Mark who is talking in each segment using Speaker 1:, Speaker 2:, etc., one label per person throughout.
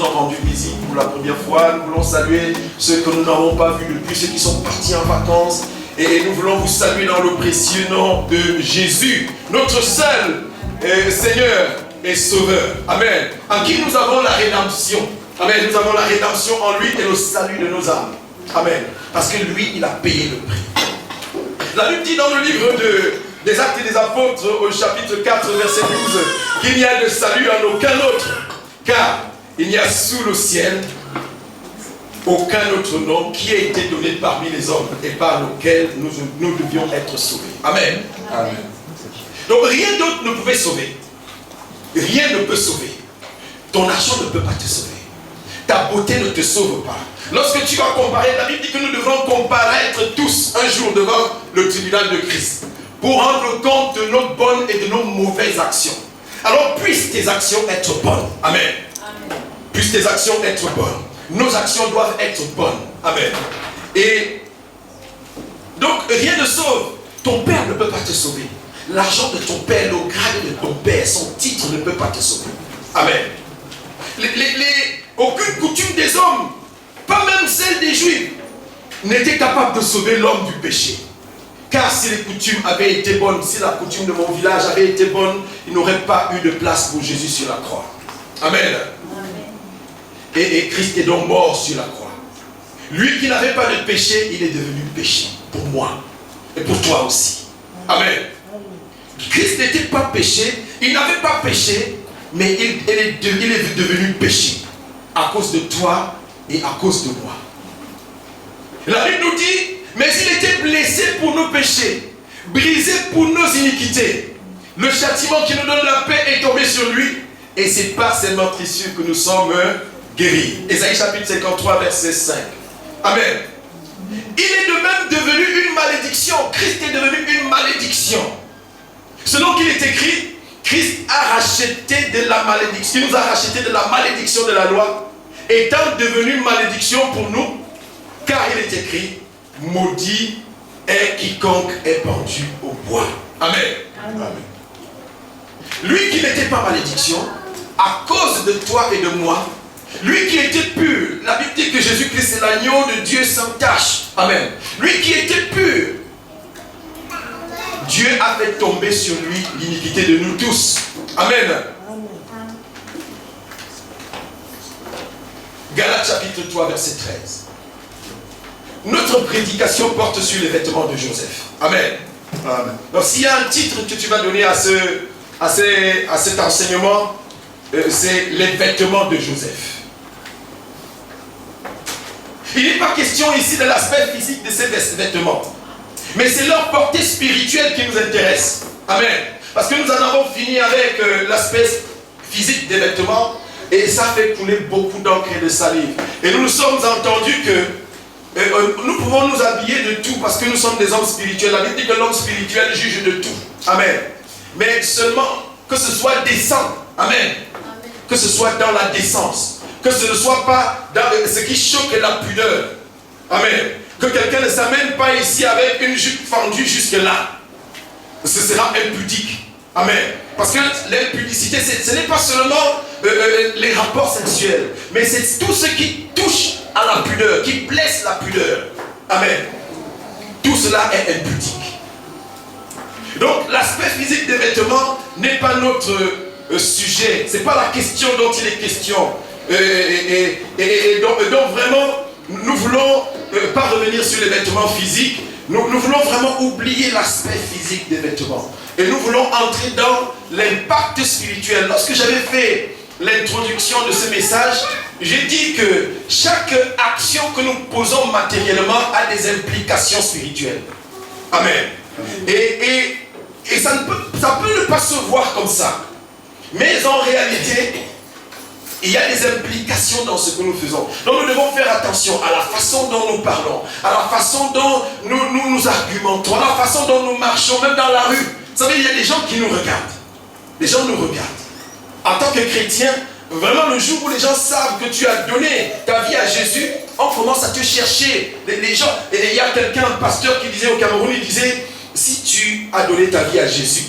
Speaker 1: ont rendu visite pour la première fois. Nous voulons saluer ceux que nous n'avons pas vus depuis, ceux qui sont partis en vacances. Et nous voulons vous saluer dans le précieux nom de Jésus, notre seul Seigneur et Sauveur. Amen. En qui nous avons la rédemption. Amen. Nous avons la rédemption en lui et le salut de nos âmes. Amen. Parce que lui, il a payé le prix. La Bible dit dans le livre des Actes des Apôtres, au chapitre 4, verset 12, qu'il n'y a de salut en aucun autre, car il n'y a sous le ciel aucun autre nom qui a été donné parmi les hommes et par lequel nous devions être sauvés. Amen. Amen. Donc rien d'autre ne pouvait sauver. Rien ne peut sauver. Ton argent ne peut pas te sauver. Ta beauté ne te sauve pas. Lorsque tu vas comparer, la Bible dit que nous devrons comparaître tous un jour devant le tribunal de Christ pour rendre compte de nos bonnes et de nos mauvaises actions. Alors puissent tes actions être bonnes. Amen. Amen. Puissent tes actions être bonnes. Nos actions doivent être bonnes. Amen. Et donc rien ne sauve. Ton père ne peut pas te sauver. L'argent de ton père, le grade de ton père, son titre ne peut pas te sauver. Amen. Aucune coutume des hommes, pas même celle des Juifs, n'était capable de sauver l'homme du péché. Car si les coutumes avaient été bonnes, si la coutume de mon village avait été bonne, il n'aurait pas eu de place pour Jésus sur la croix. Amen. Et Christ est donc mort sur la croix. Lui qui n'avait pas de péché, il est devenu péché pour moi et pour toi aussi. Amen. Christ n'était pas péché, il n'avait pas péché, mais il est devenu péché à cause de toi et à cause de moi. La Bible nous dit, mais il était blessé pour nos péchés, brisé pour nos iniquités. Le châtiment qui nous donne la paix est tombé sur lui, et c'est par ses meurtrissures que nous sommes guéris. Ésaïe chapitre 53, verset 5. Amen. Il est de même devenu une malédiction. Christ est devenu une malédiction. Selon qu'il est écrit, Christ a racheté de la malédiction. Il nous a racheté de la malédiction de la loi, étant devenu une malédiction pour nous, car il est écrit, maudit est quiconque est pendu au bois. Amen. Amen. Lui qui n'était pas malédiction, à cause de toi et de moi, lui qui était pur, la Bible dit que Jésus-Christ est l'agneau de Dieu sans tache. Amen. Lui qui était pur, Dieu a fait tomber sur lui l'iniquité de nous tous. Amen. Galates chapitre 3, verset 13. Notre prédication porte sur les vêtements de Joseph. Amen. Amen. Donc s'il y a un titre que tu vas donner à cet enseignement, c'est les vêtements de Joseph. Il n'est pas question ici de l'aspect physique de ces vêtements, mais c'est leur portée spirituelle qui nous intéresse. Amen. Parce que nous en avons fini avec l'aspect physique des vêtements, et ça fait couler beaucoup d'encre et de salive. Et nous nous sommes entendus que nous pouvons nous habiller de tout parce que nous sommes des hommes spirituels. La Bible dit que l'homme spirituel juge de tout. Amen. Mais seulement que ce soit décent. Amen. Amen. Que ce soit dans la décence. Que ce ne soit pas dans ce qui choque la pudeur. Amen. Que quelqu'un ne s'amène pas ici avec une jupe fendue jusque là. Ce sera impudique. Amen. Parce que l'impudicité, ce n'est pas seulement les rapports sexuels, mais c'est tout ce qui touche à la pudeur, qui blesse la pudeur. Amen. Tout cela est impudique. Donc l'aspect physique des vêtements n'est pas notre sujet. Ce n'est pas la question dont il est question. Donc vraiment, nous voulons pas revenir sur les vêtements physiques. Nous voulons vraiment oublier l'aspect physique des vêtements. Et nous voulons entrer dans l'impact spirituel. Lorsque j'avais fait l'introduction de ce message, j'ai dit que chaque action que nous posons matériellement a des implications spirituelles. Amen. Et ça peut ne pas se voir comme ça. Mais en réalité, il y a des implications dans ce que nous faisons. Donc nous devons faire attention à la façon dont nous parlons, à la façon dont nous argumentons, à la façon dont nous marchons, même dans la rue. Vous savez, il y a des gens qui nous regardent. Les gens nous regardent. En tant que chrétien, vraiment le jour où les gens savent que tu as donné ta vie à Jésus, on commence à te chercher. Les gens, et il y a quelqu'un, un pasteur qui disait au Cameroun, il disait, si tu as donné ta vie à Jésus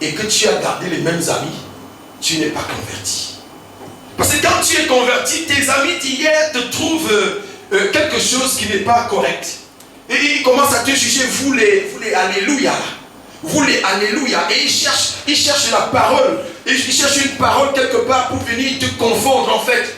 Speaker 1: et que tu as gardé les mêmes amis, tu n'es pas converti. Parce que quand tu es converti, tes amis d'hier te trouvent quelque chose qui n'est pas correct. Et ils commencent à te juger, vous les alléluia. Vous les alléluia. Et ils cherchent la parole. Ils cherchent une parole quelque part pour venir te confondre en fait.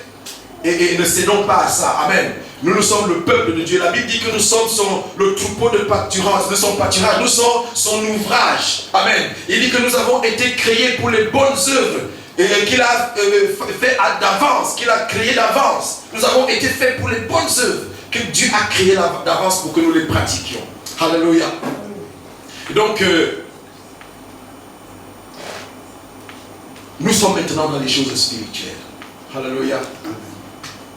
Speaker 1: Et ne cédons pas à ça. Amen. Nous sommes le peuple de Dieu. La Bible dit que nous sommes le troupeau de pâturage, de son pâturage. Nous sommes son ouvrage. Amen. Il dit que nous avons été créés pour les bonnes œuvres qu'il a fait d'avance, qu'il a créé d'avance. Nous avons été faits pour les bonnes œuvres que Dieu a créées d'avance pour que nous les pratiquions. Alléluia. Donc, nous sommes maintenant dans les choses spirituelles. Alléluia.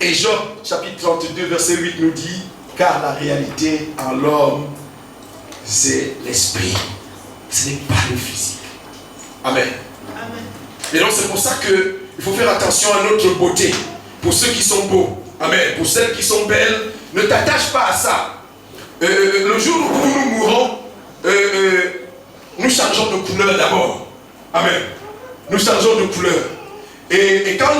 Speaker 1: Et Job, chapitre 32, verset 8 nous dit, car la réalité en l'homme, c'est l'esprit. Ce n'est pas le physique. Amen. Amen. Et donc c'est pour ça qu'il faut faire attention à notre beauté. Pour ceux qui sont beaux. Amen. Pour celles qui sont belles, ne t'attache pas à ça. Le jour où nous mourrons, nous changeons de couleur d'abord. Amen. Nous changeons de couleur. Et quand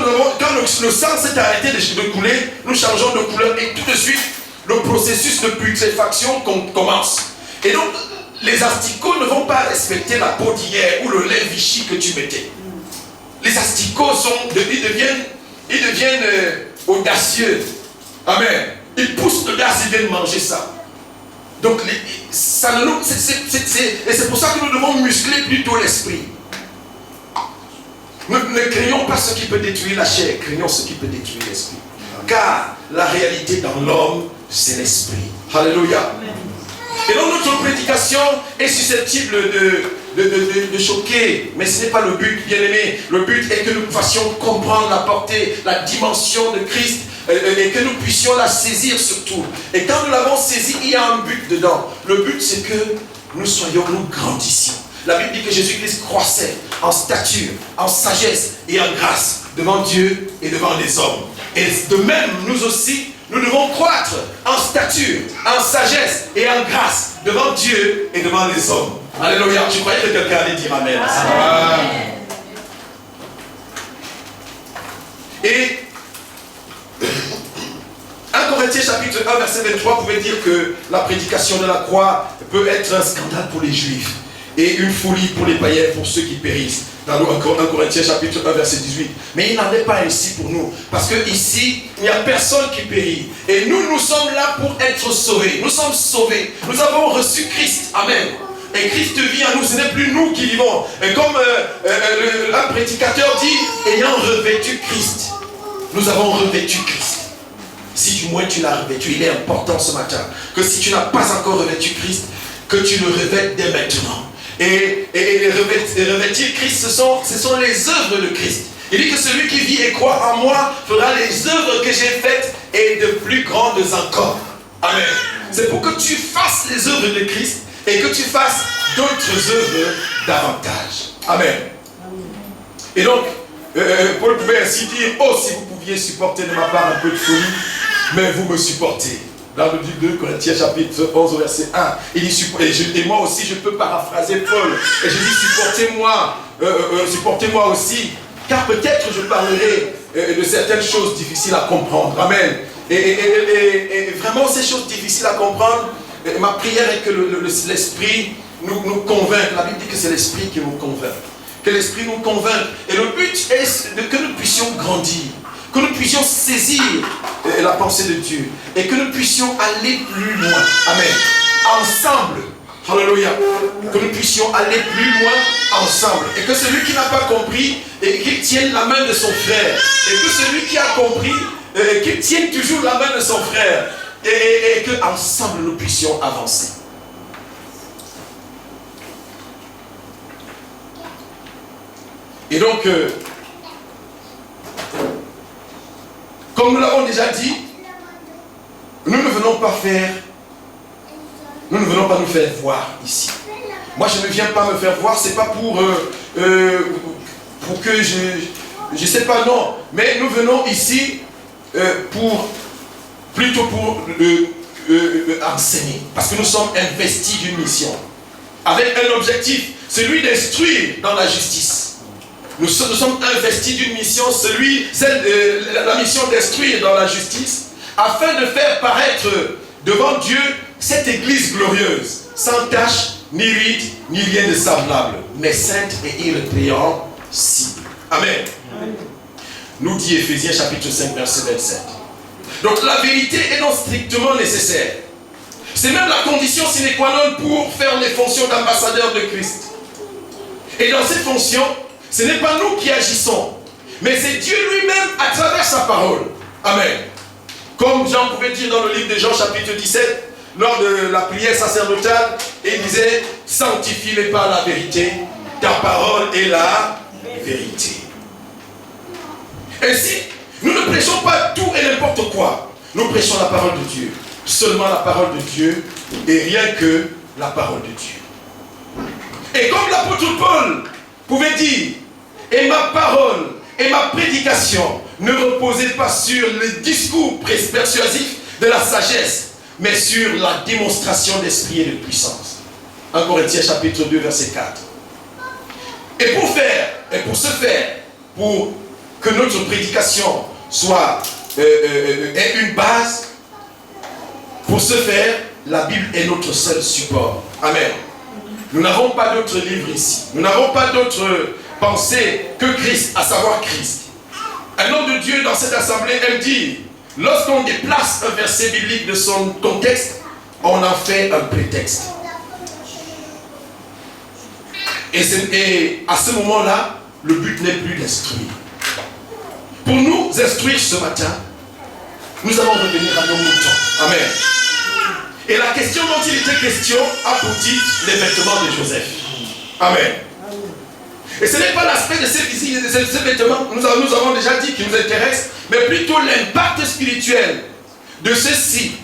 Speaker 1: le sang s'est arrêté de couler, nous changeons de couleur et tout de suite, le processus de putréfaction commence. Et donc, les asticots ne vont pas respecter la peau d'hier ou le lait Vichy que tu mettais. Les asticots ils deviennent audacieux. Amen. Ils poussent l'audace, ils viennent manger ça. Donc, et c'est pour ça que nous devons muscler plutôt l'esprit. Ne craignons pas ce qui peut détruire la chair, craignons ce qui peut détruire l'esprit. Car la réalité dans l'homme, c'est l'esprit. Alléluia. Et donc notre prédication est susceptible de choquer, mais ce n'est pas le but, bien aimé. Le but est que nous fassions comprendre la portée, la dimension de Christ, et que nous puissions la saisir surtout. Et quand nous l'avons saisie, il y a un but dedans. Le but, c'est que nous grandissions. La Bible dit que Jésus-Christ croissait en stature, en sagesse et en grâce devant Dieu et devant les hommes. Et de même, nous aussi, nous devons croître en stature, en sagesse et en grâce devant Dieu et devant les hommes. Alléluia. Je croyais que quelqu'un allait dire Amen. Amen. Et 1 Corinthiens chapitre 1 verset 23 pouvait dire que la prédication de la croix peut être un scandale pour les Juifs et une folie pour les païens, pour ceux qui périssent. Dans 1 Corinthiens chapitre 1 verset 18. Mais il n'en est pas ainsi pour nous. Parce que ici, il n'y a personne qui périt. Et nous sommes là pour être sauvés. Nous sommes sauvés. Nous avons reçu Christ. Amen. Et Christ vit en nous. Ce n'est plus nous qui vivons. Et comme un prédicateur dit, ayant revêtu Christ. Nous avons revêtu Christ. Si du moins tu l'as revêtu, il est important ce matin que si tu n'as pas encore revêtu Christ, que tu le revêtes dès maintenant. Et revêtir Christ, ce sont les œuvres de Christ. Il dit que celui qui vit et croit en moi fera les œuvres que j'ai faites et de plus grandes encore. Amen. C'est pour que tu fasses les œuvres de Christ et que tu fasses d'autres œuvres davantage. Amen. Et donc, Paul pouvait ainsi dire, oh si vous pouviez supporter de ma part un peu de folie, mais vous me supportez. Dans le livre de Corinthiens chapitre 11 verset 1, il dit, et moi aussi je peux paraphraser Paul, et je dis supportez-moi aussi, car peut-être je parlerai de certaines choses difficiles à comprendre. Amen. Et vraiment ces choses difficiles à comprendre, ma prière est que l'esprit nous convainque. La Bible dit que c'est l'esprit qui nous convainc. Que l'esprit nous convainc. Et le but est que nous puissions grandir. Que nous puissions saisir la pensée de Dieu. Et que nous puissions aller plus loin. Amen. Ensemble. Alléluia. Que nous puissions aller plus loin ensemble. Et que celui qui n'a pas compris, qu'il tienne la main de son frère. Et que celui qui a compris, qu'il tienne toujours la main de son frère. Et que ensemble nous puissions avancer. Et donc, comme nous l'avons déjà dit, nous ne venons pas nous faire voir ici. Moi, je ne viens pas me faire voir, c'est pas pour que je sais pas, non. Mais nous venons ici plutôt pour enseigner. Parce que nous sommes investis d'une mission. Avec un objectif, celui d'instruire dans la justice. Nous sommes investis d'une mission, la mission d'instruire dans la justice, afin de faire paraître devant Dieu cette église glorieuse, sans tache, ni ride, ni rien de semblable, mais sainte et irrépréhensible. Amen. Amen. Nous dit Éphésiens chapitre 5, verset 27. Donc la vérité est donc strictement nécessaire. C'est même la condition sine qua non pour faire les fonctions d'ambassadeur de Christ. Et dans cette fonction, ce n'est pas nous qui agissons, mais c'est Dieu lui-même à travers sa parole. Amen. Comme Jean pouvait dire dans le livre de Jean chapitre 17, lors de la prière sacerdotale, il disait, sanctifie-les par la vérité, ta parole est la vérité. Ainsi, nous ne prêchons pas tout et n'importe quoi. Nous prêchons la parole de Dieu. Seulement la parole de Dieu et rien que la parole de Dieu. Et comme l'apôtre Paul pouvait dire, et ma parole et ma prédication ne reposaient pas sur le discours persuasif de la sagesse, mais sur la démonstration d'esprit et de puissance. 1 Corinthiens chapitre 2 verset 4. Et pour que notre prédication soit ait une base, pour ce faire, la Bible est notre seul support. Amen. Nous n'avons pas d'autres livres ici. Nous n'avons pas d'autres pensées que Christ, à savoir Christ. Un homme de Dieu dans cette assemblée aime dire, lorsqu'on déplace un verset biblique de son contexte, on en fait un prétexte. Et à ce moment-là, le but n'est plus d'instruire. Pour nous instruire ce matin, nous allons revenir à nos moutons. Amen. Et la question dont il était question a pour titre les vêtements de Joseph. Amen. Et ce n'est pas l'aspect de ces vêtements, nous avons déjà dit, qui nous intéresse, mais plutôt l'impact spirituel de ceci.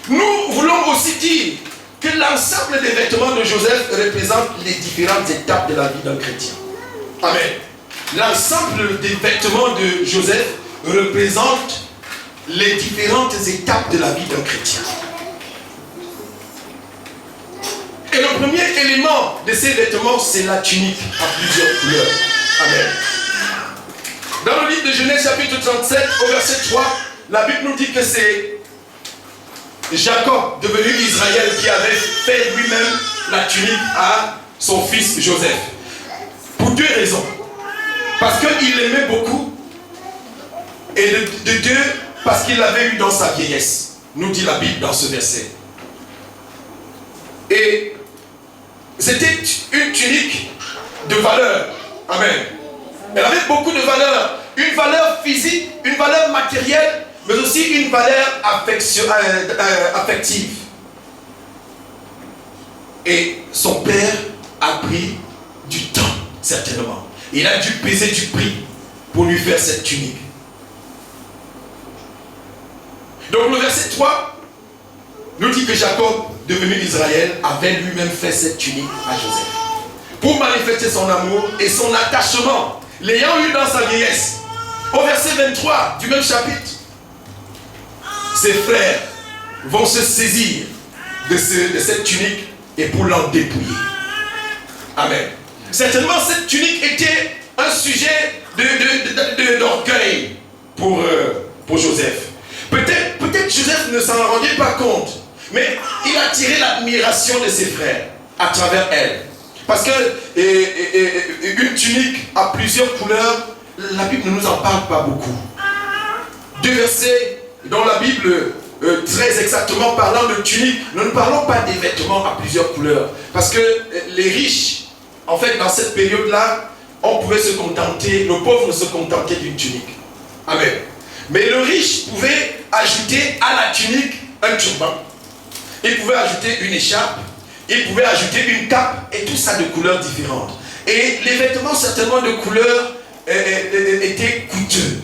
Speaker 1: Nous voulons aussi dire que l'ensemble des vêtements de Joseph représente les différentes étapes de la vie d'un chrétien. Amen. L'ensemble des vêtements de Joseph représente les différentes étapes de la vie d'un chrétien. Et le premier élément de ces vêtements, c'est la tunique à plusieurs couleurs. Amen. Dans le livre de Genèse chapitre 37, au verset 3, la Bible nous dit que c'est Jacob, devenu Israël, qui avait fait lui-même la tunique à son fils Joseph. Pour deux raisons. Parce qu'il l'aimait beaucoup, et de deux, parce qu'il l'avait eu dans sa vieillesse, nous dit la Bible dans ce verset. Et c'était une tunique de valeur. Amen. Elle avait beaucoup de valeur. Une valeur physique, une valeur matérielle, mais aussi une valeur affective. Et son père a pris du temps, certainement. Il a dû peser du prix pour lui faire cette tunique. Donc le verset 3 nous dit que Jacob, devenu Israël, avait lui-même fait cette tunique à Joseph. Pour manifester son amour et son attachement, l'ayant eu dans sa vieillesse. Au verset 23 du même chapitre, ses frères vont se saisir de cette tunique et pour l'en dépouiller. Amen. Certainement, cette tunique était un sujet d'orgueil pour Joseph. Peut-être Joseph ne s'en rendait pas compte, mais il a tiré l'admiration de ses frères à travers elle. Parce que une tunique à plusieurs couleurs, la Bible ne nous en parle pas beaucoup. Deux versets dans la Bible, très exactement parlant de tunique, nous ne parlons pas des vêtements à plusieurs couleurs. Parce que les riches, en fait, dans cette période-là, on pouvait se contenter, le pauvre se contentait d'une tunique. Amen. Mais le riche pouvait ajouter à la tunique un turban. Il pouvait ajouter une écharpe. Il pouvait ajouter une cape. Et tout ça de couleurs différentes. Et les vêtements certainement de couleurs étaient coûteux.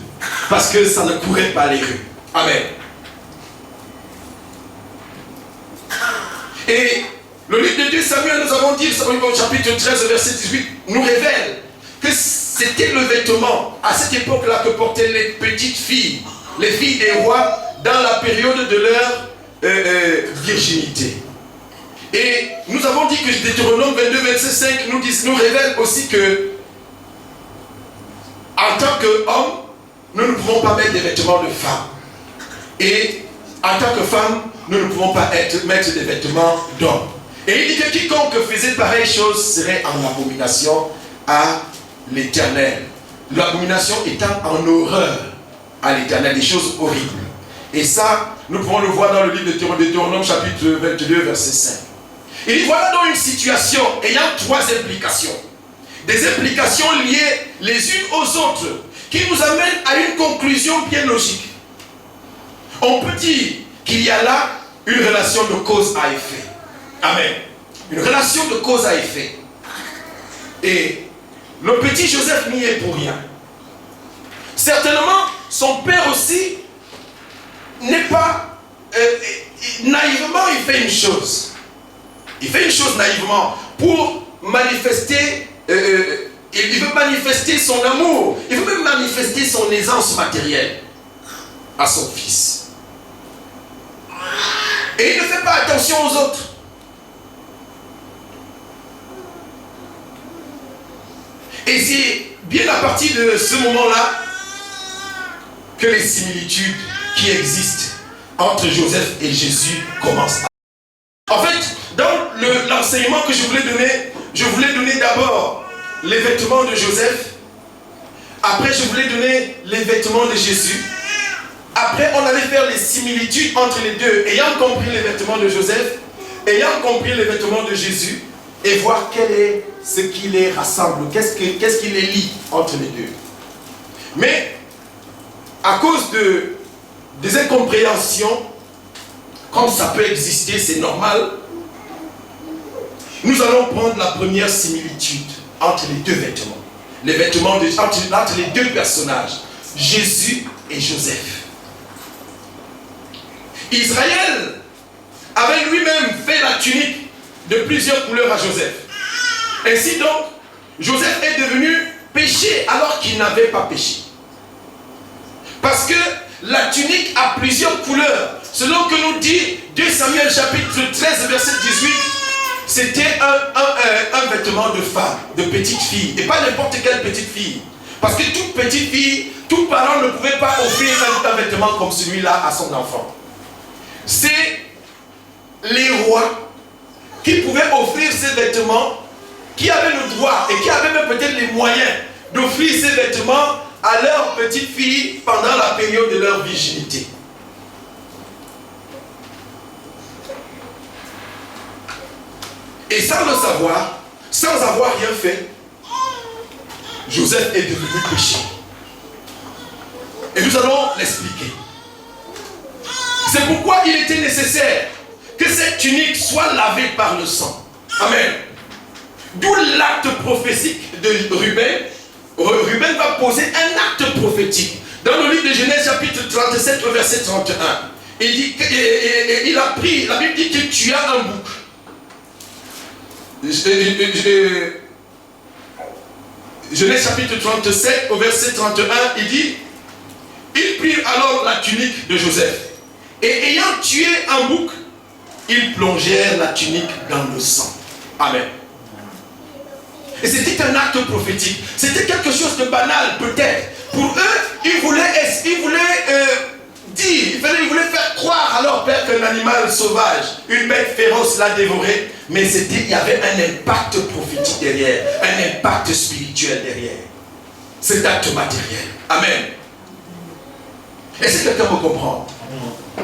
Speaker 1: Parce que ça ne courait pas les rues. Amen. Et le livre de 2 Samuel, nous avons dit, au chapitre 13, verset 18, nous révèle que c'était le vêtement à cette époque-là que portaient les petites filles, les filles des rois, dans la période de leur virginité. Et nous avons dit que Deutéronome 22, verset 5 nous révèle aussi que tant qu'homme, nous ne pouvons pas mettre des vêtements de femme. Et en tant que femme, nous ne pouvons pas mettre des vêtements d'homme. Et il dit que quiconque faisait pareille chose serait en abomination à l'Éternel. L'abomination étant en horreur à l'Éternel, des choses horribles. Et ça, nous pouvons le voir dans le livre de Deutéronome chapitre 22, verset 5. Il dit, voilà donc une situation ayant trois implications. Des implications liées les unes aux autres, qui nous amènent à une conclusion bien logique. On peut dire qu'il y a là une relation de cause à effet. Amen. Une relation de cause à effet. Et le petit Joseph n'y est pour rien. Certainement, son père aussi n'est pas... naïvement, il fait une chose. Il fait une chose naïvement pour manifester... il veut manifester son amour. Il veut même manifester son aisance matérielle à son fils. Et il ne fait pas attention aux autres. Et c'est bien à partir de ce moment-là que les similitudes qui existent entre Joseph et Jésus commencent. En fait, dans l'enseignement que je voulais donner d'abord les vêtements de Joseph. Après, je voulais donner les vêtements de Jésus. Après, on allait faire les similitudes entre les deux, ayant compris les vêtements de Joseph, ayant compris les vêtements de Jésus, et voir quel est ce qui les rassemble, qu'est-ce qui les lie entre les deux. Mais, à cause des incompréhensions, comme ça peut exister, c'est normal, nous allons prendre la première similitude entre les deux vêtements. Les vêtements entre les deux personnages, Jésus et Joseph. Israël avait lui-même fait la tunique de plusieurs couleurs à Joseph. Ainsi donc, Joseph est devenu péché alors qu'il n'avait pas péché. Parce que la tunique a plusieurs couleurs. Selon que nous dit 2 Samuel chapitre 13 verset 18, c'était un vêtement de femme, de petite fille. Et pas n'importe quelle petite fille. Parce que toute petite fille, tout parent ne pouvait pas offrir un vêtement comme celui-là à son enfant. C'est les rois qui pouvaient offrir ces vêtements, qui avaient le droit et qui avaient même peut-être les moyens d'offrir ces vêtements à leur petite fille pendant la période de leur virginité. Et sans le savoir, sans avoir rien fait, Joseph est devenu péché. Et nous allons l'expliquer. C'est pourquoi il était nécessaire que cette tunique soit lavée par le sang. Amen. D'où l'acte prophétique de Ruben. Ruben va poser un acte prophétique. Dans le livre de Genèse chapitre 37 au verset 31. Il dit il a pris, la Bible dit qu'il tua un bouc. Genèse chapitre 37 au verset 31, il dit, ils prirent alors la tunique de Joseph et ayant tué un bouc, ils plongèrent la tunique dans le sang. Amen. Et c'était un acte prophétique. C'était quelque chose de banal peut-être. Pour eux, ils voulaient faire croire à leur père qu'un animal sauvage, une bête féroce l'a dévoré. Mais il y avait un impact prophétique derrière, un impact spirituel derrière. Cet acte matériel. Amen. Est-ce que quelqu'un peut comprendre?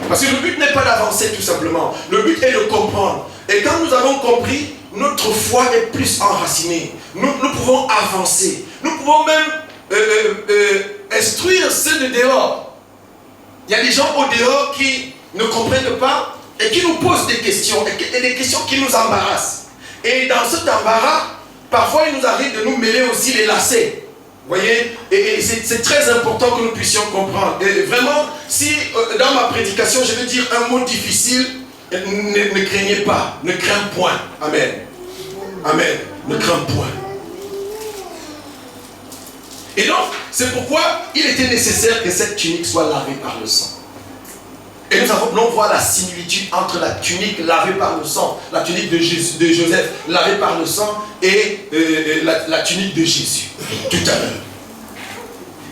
Speaker 1: Parce que le but n'est pas d'avancer tout simplement. Le but est de comprendre. Et quand nous avons compris, notre foi est plus enracinée. Nous pouvons avancer. Nous pouvons même instruire ceux de dehors. Il y a des gens au dehors qui ne comprennent pas et qui nous posent des questions. Et des questions qui nous embarrassent. Et dans cet embarras, parfois il nous arrive de nous mêler aussi les lacets. Vous voyez, et c'est très important que nous puissions comprendre. Et vraiment, si dans ma prédication, je vais dire un mot difficile, ne craignez pas, ne crains point. Amen. Amen. Ne crains point. Et donc, c'est pourquoi il était nécessaire que cette tunique soit lavée par le sang. Et nous allons voir la similitude entre la tunique lavée par le sang, la tunique de Joseph lavée par le sang et la tunique de Jésus, tout à l'heure.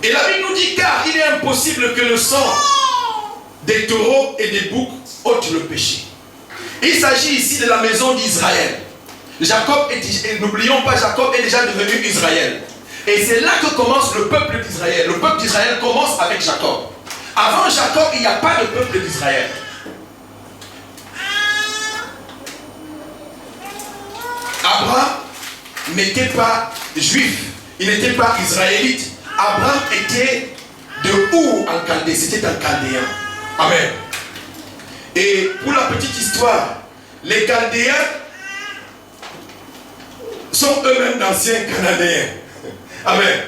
Speaker 1: Et la Bible nous dit, car il est impossible que le sang des taureaux et des boucs ôte le péché. Il s'agit ici de la maison d'Israël. Jacob, n'oublions pas, Jacob est déjà devenu Israël. Et c'est là que commence le peuple d'Israël. Le peuple d'Israël commence avec Jacob. Avant Jacob, il n'y a pas de peuple d'Israël. Abraham n'était pas juif, il n'était pas israélite. Abraham était de Our en Chaldée, c'était un Chaldéen. Amen. Et pour la petite histoire, les Chaldéens sont eux-mêmes d'anciens Cananéens. Amen.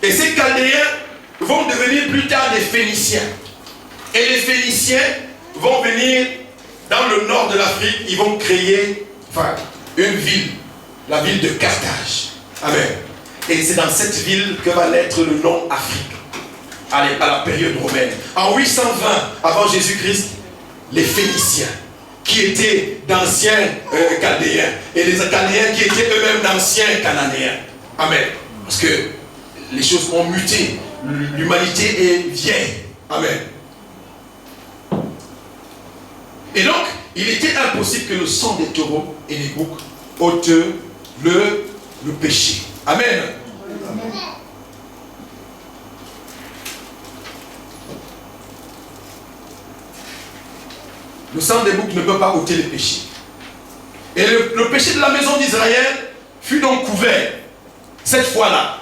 Speaker 1: Et ces Chaldéens vont devenir plus tard des Phéniciens. Et les Phéniciens vont venir dans le nord de l'Afrique, ils vont créer une ville, la ville de Carthage. Amen. Et c'est dans cette ville que va naître le nom Afrique. Allez, à la période romaine. En 820 avant Jésus-Christ, les Phéniciens, qui étaient d'anciens Chaldéens, et les Chaldéens qui étaient eux-mêmes d'anciens Cananéens. Amen. Parce que les choses ont muté. L'humanité est vieille. Amen. Et donc, il était impossible que le sang des taureaux et des boucs ôte le péché. Amen. Amen. Le sang des boucs ne peut pas ôter les péchés. Et le péché de la maison d'Israël fut donc couvert, cette fois-là,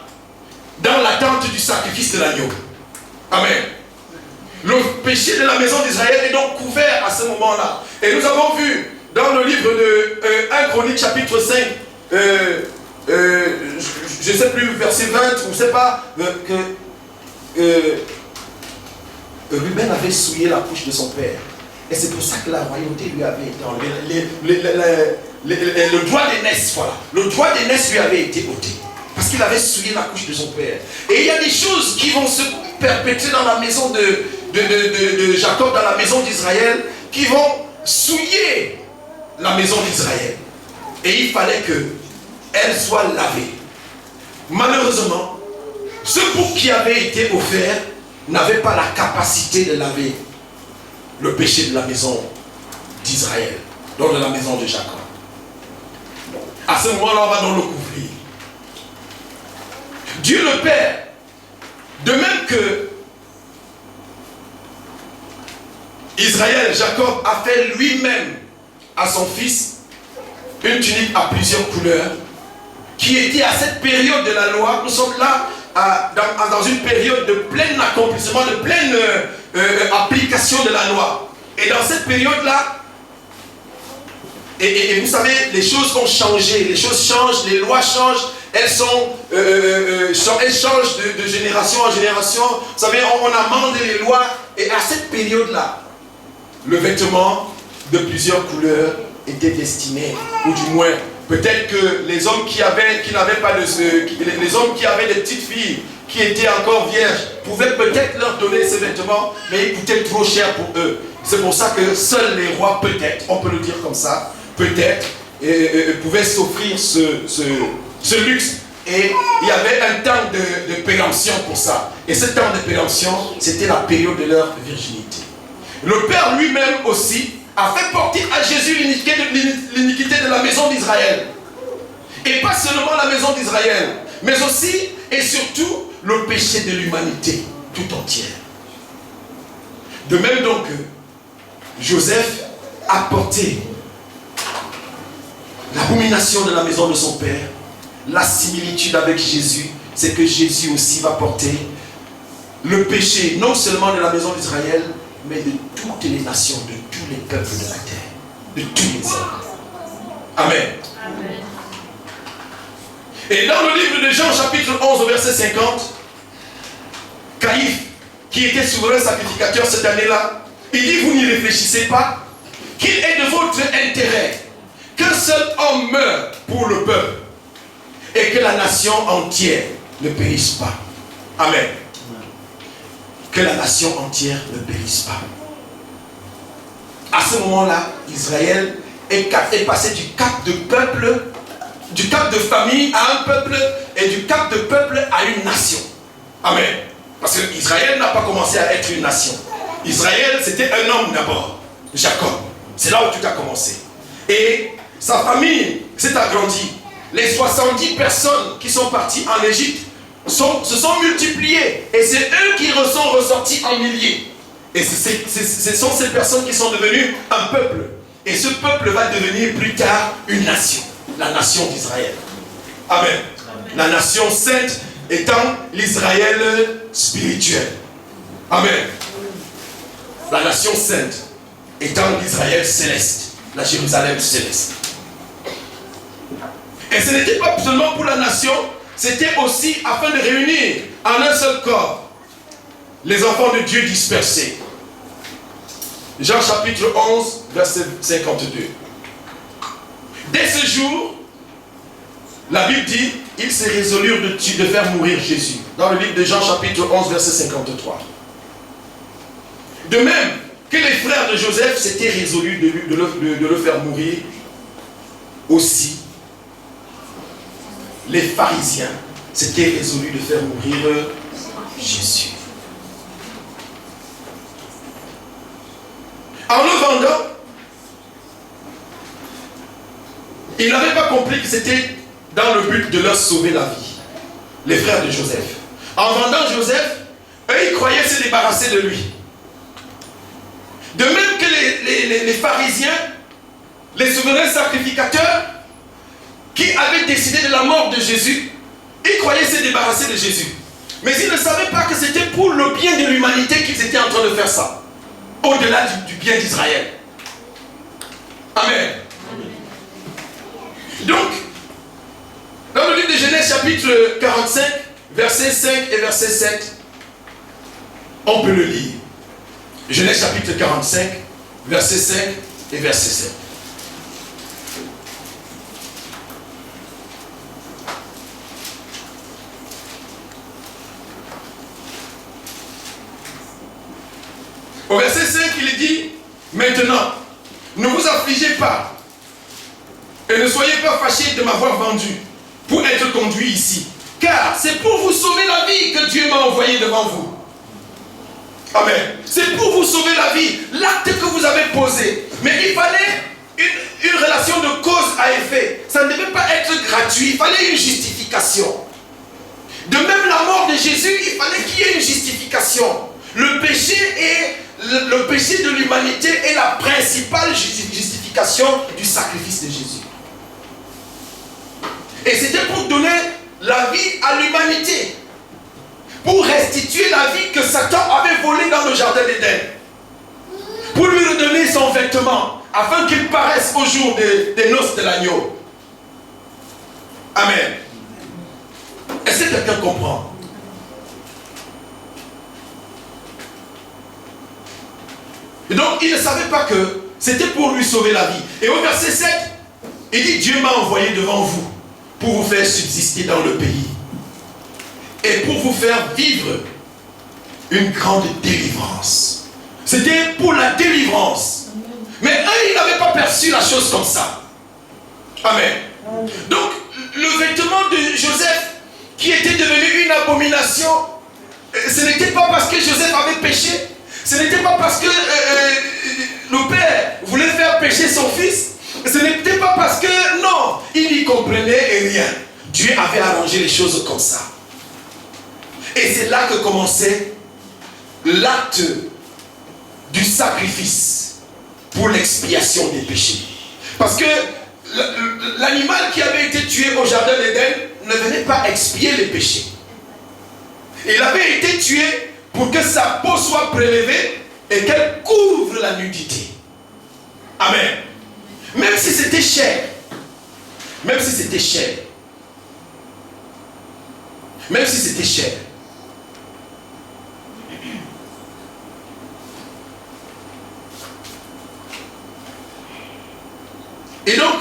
Speaker 1: dans l'attente du sacrifice de l'agneau. Amen. Le péché de la maison d'Israël est donc couvert à ce moment-là. Et nous avons vu dans le livre de 1 Chronique chapitre 5, je ne sais plus, verset 20, ou je ne sais pas, que Ruben avait souillé la couche de son père. Et c'est pour ça que la royauté lui avait été enlevée. Le droit d'aînesse, voilà. Le droit d'aînesse lui avait été ôté. Parce qu'il avait souillé la couche de son père. Et il y a des choses qui vont se perpétrer dans la maison de Jacob, dans la maison d'Israël, qui vont souiller la maison d'Israël. Et il fallait qu'elle soit lavée. Malheureusement, ce bouc qui avait été offert n'avait pas la capacité de laver le péché de la maison d'Israël, donc de la maison de Jacob. À ce moment-là, on va donc le couvrir. Dieu le Père, de même que Israël, Jacob a fait lui-même à son fils une tunique à plusieurs couleurs, qui était à cette période de la loi. Nous sommes là dans une période de plein accomplissement, de pleine application de la loi. Et dans cette période-là, et vous savez, les choses ont changé, les choses changent, les lois changent, elles changent de génération en génération. Vous savez, on amende les lois, et à cette période-là, le vêtement de plusieurs couleurs était destiné, ou du moins, peut-être que les hommes qui n'avaient pas les hommes qui avaient des petites filles qui étaient encore vierges pouvaient peut-être leur donner ces vêtements, mais ils coûtaient trop cher pour eux. C'est pour ça que seuls les rois, peut-être, on peut le dire comme ça, peut-être, pouvaient s'offrir ce luxe. Et il y avait un temps de péremption pour ça. Et ce temps de péremption, c'était la période de leur virginité. Le Père lui-même aussi a fait porter à Jésus l'iniquité de la maison d'Israël. Et pas seulement la maison d'Israël, mais aussi et surtout le péché de l'humanité tout entière. De même donc, Joseph a porté l'abomination de la maison de son père. La similitude avec Jésus, c'est que Jésus aussi va porter le péché, non seulement de la maison d'Israël, mais de toutes les nations, de tous les peuples de la terre, de tous les hommes. Amen. Amen. Et dans le livre de Jean, chapitre 11, verset 50, Caïphe, qui était souverain sacrificateur cette année-là, il dit, vous n'y réfléchissez pas, qu'il est de votre intérêt qu'un seul homme meure pour le peuple et que la nation entière ne périsse pas. Amen. Que la nation entière ne périsse pas. À ce moment-là, Israël est passé du cap de peuple, du cap de famille à un peuple, et du cap de peuple à une nation. Amen. Parce que Israël n'a pas commencé à être une nation. Israël, c'était un homme d'abord, Jacob. C'est là où tout a commencé. Et sa famille s'est agrandie. Les 70 personnes qui sont parties en Égypte se sont multipliées. Et c'est eux qui sont ressortis en milliers. Et ce sont ces personnes qui sont devenues un peuple. Et ce peuple va devenir plus tard une nation. La nation d'Israël. Amen. La nation sainte étant l'Israël spirituel. Amen. La nation sainte étant l'Israël céleste. La Jérusalem céleste. Et ce n'était pas seulement pour la nation, c'était aussi afin de réunir en un seul corps les enfants de Dieu dispersés. Jean chapitre 11, verset 52. Dès ce jour, la Bible dit, ils se résolurent de faire mourir Jésus. Dans le livre de Jean chapitre 11, verset 53. De même que les frères de Joseph s'étaient résolus de le faire mourir, aussi, les pharisiens s'étaient résolus de faire mourir Jésus. En le vendant, ils n'avaient pas compris que c'était dans le but de leur sauver la vie. Les frères de Joseph. En vendant Joseph, eux, ils croyaient se débarrasser de lui. De même que les pharisiens, les souverains sacrificateurs, qui avaient décidé de la mort de Jésus, ils croyaient se débarrasser de Jésus. Mais ils ne savaient pas que c'était pour le bien de l'humanité qu'ils étaient en train de faire ça. Au-delà du bien d'Israël. Amen. Donc, dans le livre de Genèse chapitre 45, verset 5 et verset 7, on peut le lire. Genèse chapitre 45, verset 5 et verset 7. Au verset 5, il dit, maintenant, ne vous affligez pas et ne soyez pas fâchés de m'avoir vendu pour être conduit ici. Car c'est pour vous sauver la vie que Dieu m'a envoyé devant vous. Amen. C'est pour vous sauver la vie, l'acte que vous avez posé. Mais il fallait une relation de cause à effet. Ça ne devait pas être gratuit, il fallait une justification. De même la mort de Jésus, il fallait qu'il y ait une justification. Le péché de l'humanité est la principale justification du sacrifice de Jésus. Et c'était pour donner la vie à l'humanité. Pour restituer la vie que Satan avait volée dans le jardin d'Éden. Pour lui redonner son vêtement, afin qu'il paraisse au jour des noces de l'agneau. Amen. Est-ce que quelqu'un comprend? Et donc, il ne savait pas que c'était pour lui sauver la vie. Et au verset 7, il dit, Dieu m'a envoyé devant vous pour vous faire subsister dans le pays et pour vous faire vivre une grande délivrance. C'était pour la délivrance. Mais eux, ils n'avaient pas perçu la chose comme ça. Amen. Donc, le vêtement de Joseph, qui était devenu une abomination, ce n'était pas parce que Joseph avait péché. Ce n'était pas parce que le père voulait faire pécher son fils. Ce n'était pas parce que, non, il n'y comprenait rien. Dieu avait arrangé les choses comme ça. Et c'est là que commençait l'acte du sacrifice pour l'expiation des péchés. Parce que l'animal qui avait été tué au jardin d'Éden ne venait pas expier les péchés. Il avait été tué pour que sa peau soit prélevée et qu'elle couvre la nudité. Amen. Même si c'était cher. Même si c'était cher. Même si c'était cher. Et donc,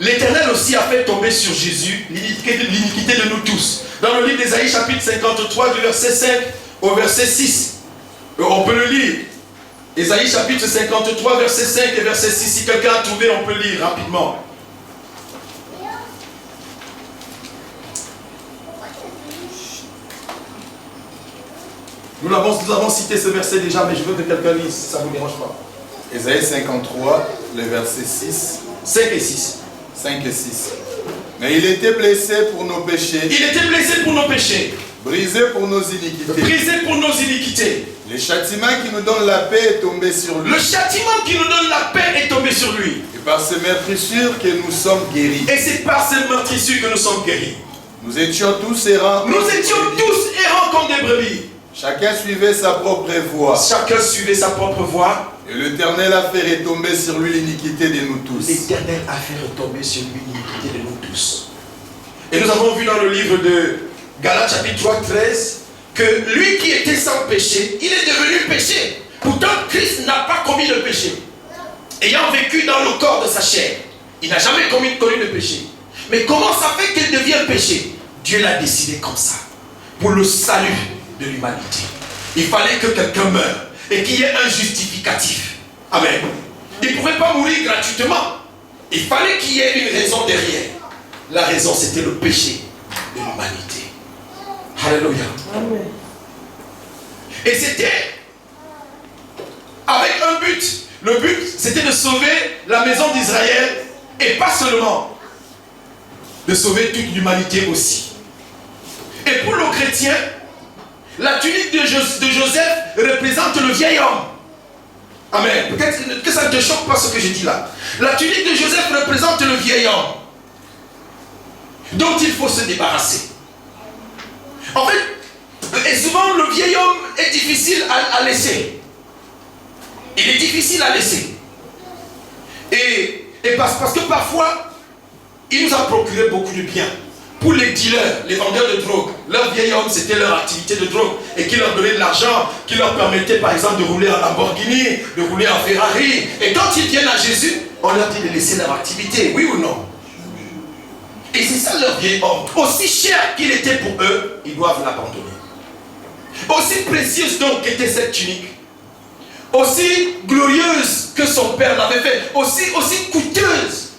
Speaker 1: l'Éternel aussi a fait tomber sur Jésus l'iniquité de nous tous. Dans le livre d'Ésaïe chapitre 53 du verset 5 au verset 6. On peut le lire. Ésaïe chapitre 53 verset 5 et verset 6. Si quelqu'un a trouvé, on peut lire rapidement. Nous avons cité ce verset déjà, mais je veux que quelqu'un lise, si ça ne vous dérange pas.
Speaker 2: Ésaïe 53, le verset 6.
Speaker 1: 5 et 6.
Speaker 2: 5 et 6. Mais il était blessé pour nos péchés.
Speaker 1: Il était blessé pour nos péchés.
Speaker 2: Brisé pour nos iniquités.
Speaker 1: Brisé pour nos iniquités.
Speaker 2: Le châtiment qui nous donne la paix est tombé sur lui.
Speaker 1: Le châtiment qui nous donne la paix est tombé sur lui.
Speaker 2: Et par ses meurtrissures que nous sommes guéris.
Speaker 1: Et c'est par ces meurtrissures que nous sommes guéris.
Speaker 2: Nous étions tous errants.
Speaker 1: Nous étions tous errants comme des brebis.
Speaker 2: Chacun suivait sa propre voie.
Speaker 1: Chacun suivait sa propre voie.
Speaker 2: Et l'Éternel a fait retomber sur lui l'iniquité de nous tous.
Speaker 1: L'Éternel a fait retomber sur lui l'iniquité de nous tous. Et nous avons vu dans le livre de Galates chapitre 3, 13, que lui qui était sans péché, il est devenu péché. Pourtant, Christ n'a pas commis le péché. Ayant vécu dans le corps de sa chair, il n'a jamais connu le péché. Mais comment ça fait qu'il devient péché? Dieu l'a décidé comme ça. Pour le salut de l'humanité. Il fallait que quelqu'un meure et qu'il y ait un justificatif. Amen. Il ne pouvait pas mourir gratuitement. Il fallait qu'il y ait une raison derrière. La raison, c'était le péché de l'humanité. Alléluia. Amen. Et c'était avec un but. Le but, c'était de sauver la maison d'Israël et pas seulement de sauver toute l'humanité aussi. Et pour le chrétien, la tunique de Joseph représente le vieil homme. Amen. Peut-être que ça ne te choque pas ce que je dis là. La tunique de Joseph représente le vieil homme dont il faut se débarrasser. En fait, et souvent le vieil homme est difficile à laisser. Il est difficile à laisser. Et parce que parfois, il nous a procuré beaucoup de bien. Pour les dealers, les vendeurs de drogue, leur vieil homme, c'était leur activité de drogue et qui leur donnait de l'argent, qui leur permettait par exemple de rouler en Lamborghini, de rouler en Ferrari. Et quand ils viennent à Jésus, on leur dit de laisser leur activité, oui ou non? Et c'est ça leur vieil homme. Aussi cher qu'il était pour eux, ils doivent l'abandonner. Aussi précieuse donc était cette tunique, aussi glorieuse que son père l'avait fait, aussi coûteuse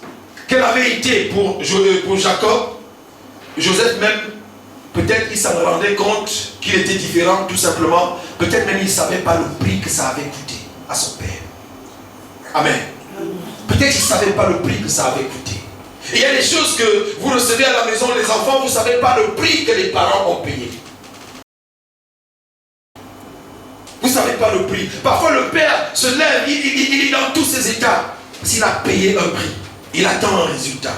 Speaker 1: qu'elle avait été pour Jacob, Joseph même, peut-être il s'en rendait compte qu'il était différent tout simplement, peut-être même il ne savait pas le prix que ça avait coûté à son père. Amen. Peut-être qu'il ne savait pas le prix que ça avait coûté. Et il y a des choses que vous recevez à la maison, les enfants, vous ne savez pas le prix que les parents ont payé. Vous ne savez pas le prix. Parfois le père se lève, il est dans tous ses états. S'il a payé un prix, il attend un résultat.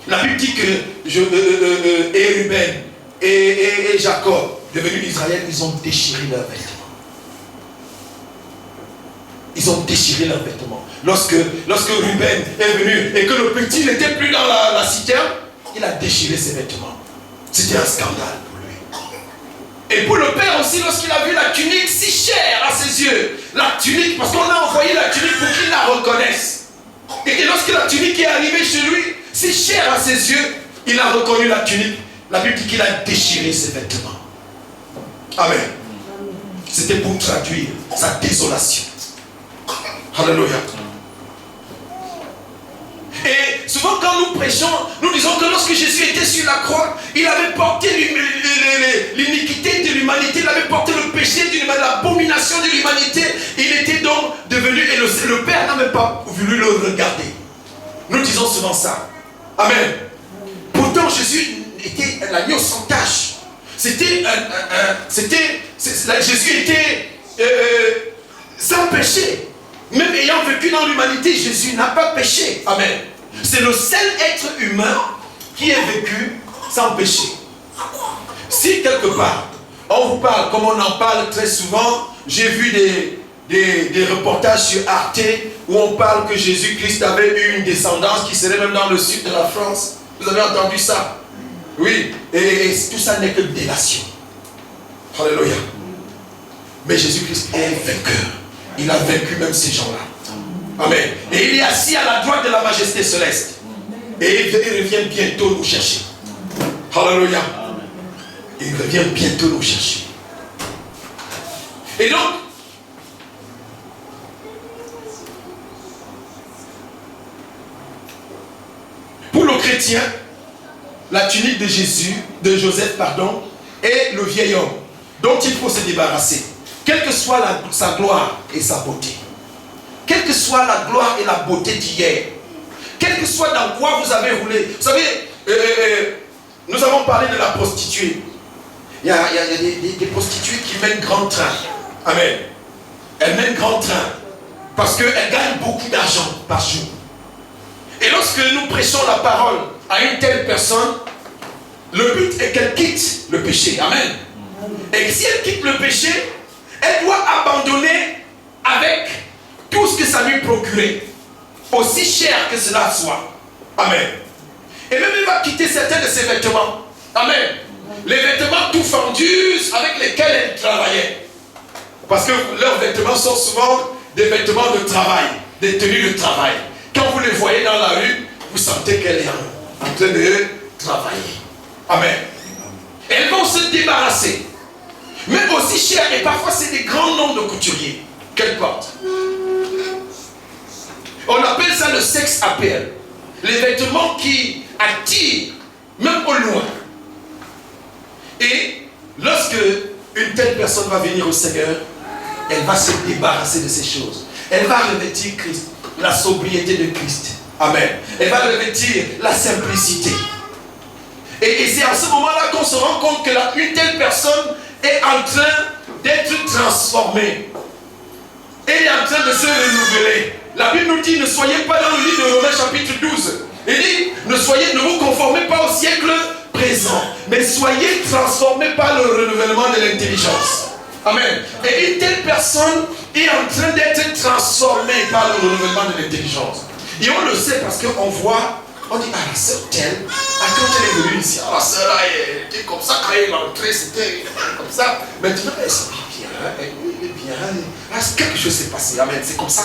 Speaker 1: La Bible dit que Ruben et Jacob, devenus Israël, ils ont déchiré leurs vêtements. Ils ont déchiré leurs vêtements. Lorsque Ruben est venu et que le petit n'était plus dans la citerne, il a déchiré ses vêtements. C'était un scandale pour lui. Et pour le père aussi, lorsqu'il a vu la tunique si chère à ses yeux, la tunique, parce qu'on a envoyé la tunique pour qu'il la reconnaisse. Et que lorsque la tunique est arrivée chez lui, si chère à ses yeux, il a reconnu la tunique. La Bible dit qu'il a déchiré ses vêtements. Amen. C'était pour traduire sa désolation. Alléluia. Et souvent quand nous prêchons, nous disons que lorsque Jésus était sur la croix, il avait porté l'iniquité de l'humanité, il avait porté le péché de l'humanité, l'abomination de l'humanité. Il était donc devenu, et le Père n'a même pas voulu le regarder. Nous disons souvent ça. Amen. Pourtant Jésus était l'agneau sans tache. Jésus était sans péché. Même ayant vécu dans l'humanité, Jésus n'a pas péché. Amen. C'est le seul être humain qui ait vécu sans péché. Si quelque part, on vous parle, comme on en parle très souvent, j'ai vu des reportages sur Arte où on parle que Jésus-Christ avait eu une descendance qui serait même dans le sud de la France. Vous avez entendu ça? Oui. Et tout ça n'est que délation. Alléluia. Mais Jésus-Christ est vainqueur. Il a vaincu même ces gens-là. Amen. Et il est assis à la droite de la majesté céleste. Et il revient bientôt nous chercher. Alléluia. Il revient bientôt nous chercher. Et donc, pour le chrétien, la tunique de Joseph, est le vieil homme. dont il faut se débarrasser, quelle que soit sa gloire et sa beauté. Quelle que soit la gloire et la beauté d'hier, quel que soit dans quoi vous avez roulé. Vous savez, nous avons parlé de la prostituée. Il y a des prostituées qui mènent grand train. Amen. Elles mènent grand train parce qu'elles gagnent beaucoup d'argent par jour. Et lorsque nous prêchons la parole à une telle personne, le but est qu'elle quitte le péché. Amen. Et si elle quitte le péché, elle doit abandonner avec tout ce que ça lui procurait, aussi cher que cela soit. Amen. Et même elle va quitter certains de ses vêtements. Amen. Les vêtements tout fendus avec lesquels elle travaillait. Parce que leurs vêtements sont souvent des vêtements de travail, des tenues de travail. Quand vous les voyez dans la rue, vous sentez qu'elle est en train de travailler. Amen. Et elles vont se débarrasser. Même aussi cher, et parfois c'est des grands noms de couturiers qu'elles portent. On appelle ça le sex appeal. Les vêtements qui attirent, même au loin. Et lorsque une telle personne va venir au Seigneur, elle va se débarrasser de ces choses. Elle va revêtir Christ, la sobriété de Christ. Amen. Elle va revêtir la simplicité. Et c'est à ce moment-là qu'on se rend compte que une telle personne est en train d'être transformée. Elle est en train de se renouveler. La Bible nous dit, ne soyez pas dans le livre de Romains chapitre 12. Il dit, ne vous conformez pas au siècle présent, mais soyez transformés par le renouvellement de l'intelligence. Amen. Et une telle personne est en train d'être transformée par le renouvellement de l'intelligence. Et on le sait parce qu'on voit, on dit, la sœur telle, quand elle est venue ici, la sœur là, elle était comme ça, quand elle est entrée, c'était comme ça. Maintenant, elle s'habille bien, elle est bien. Quelque chose s'est passé. Amen. C'est comme ça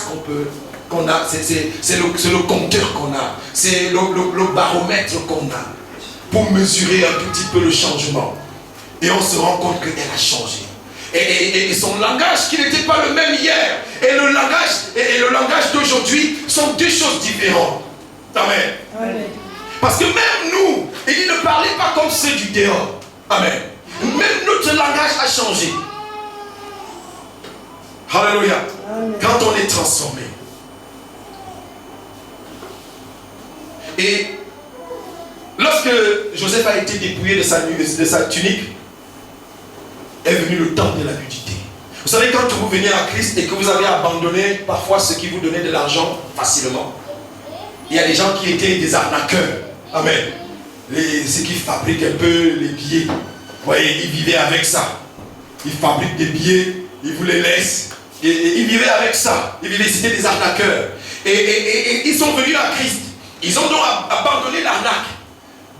Speaker 1: qu'on a, c'est le compteur qu'on a, c'est le baromètre qu'on a pour mesurer un tout petit peu le changement. Et on se rend compte qu'elle a changé. Et son langage qui n'était pas le même hier et le langage d'aujourd'hui sont deux choses différentes. Amen. Amen. Parce que même nous, il ne parlait pas comme ceux du dehors. Amen. Même notre langage a changé. Alléluia. Quand on est transformé. Et lorsque Joseph a été dépouillé de sa tunique, est venu le temps de la nudité. Vous savez, quand vous venez à Christ et que vous avez abandonné parfois ce qui vous donnait de l'argent facilement, il y a des gens qui étaient des arnaqueurs. Amen. Ceux qui fabriquent un peu les billets. Vous voyez, ils vivaient avec ça. Ils fabriquent des billets, ils vous les laissent. Et ils vivaient avec ça. C'était des arnaqueurs. Et ils sont venus à Christ. Ils ont donc abandonné l'arnaque.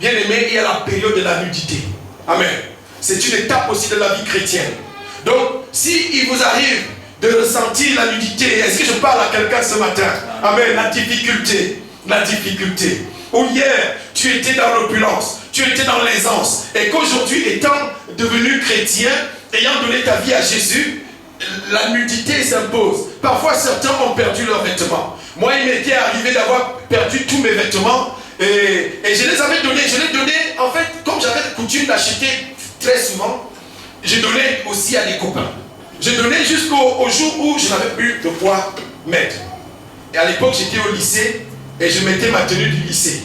Speaker 1: Bien aimé, il y a la période de la nudité. Amen. C'est une étape aussi de la vie chrétienne. Donc, si il vous arrive de ressentir la nudité, est-ce que je parle à quelqu'un ce matin? Amen. La difficulté. Où hier, tu étais dans l'opulence, tu étais dans l'aisance, et qu'aujourd'hui, étant devenu chrétien, ayant donné ta vie à Jésus, la nudité s'impose. Parfois, certains ont perdu leurs vêtements. Moi, il m'était arrivé d'avoir perdu tous mes vêtements, et je les avais donnés. Je les donnais, en fait, comme j'avais coutume d'acheter très souvent, je donnais aussi à des copains. Je donnais jusqu'au jour où je n'avais plus de quoi mettre. Et à l'époque, j'étais au lycée, et je mettais ma tenue du lycée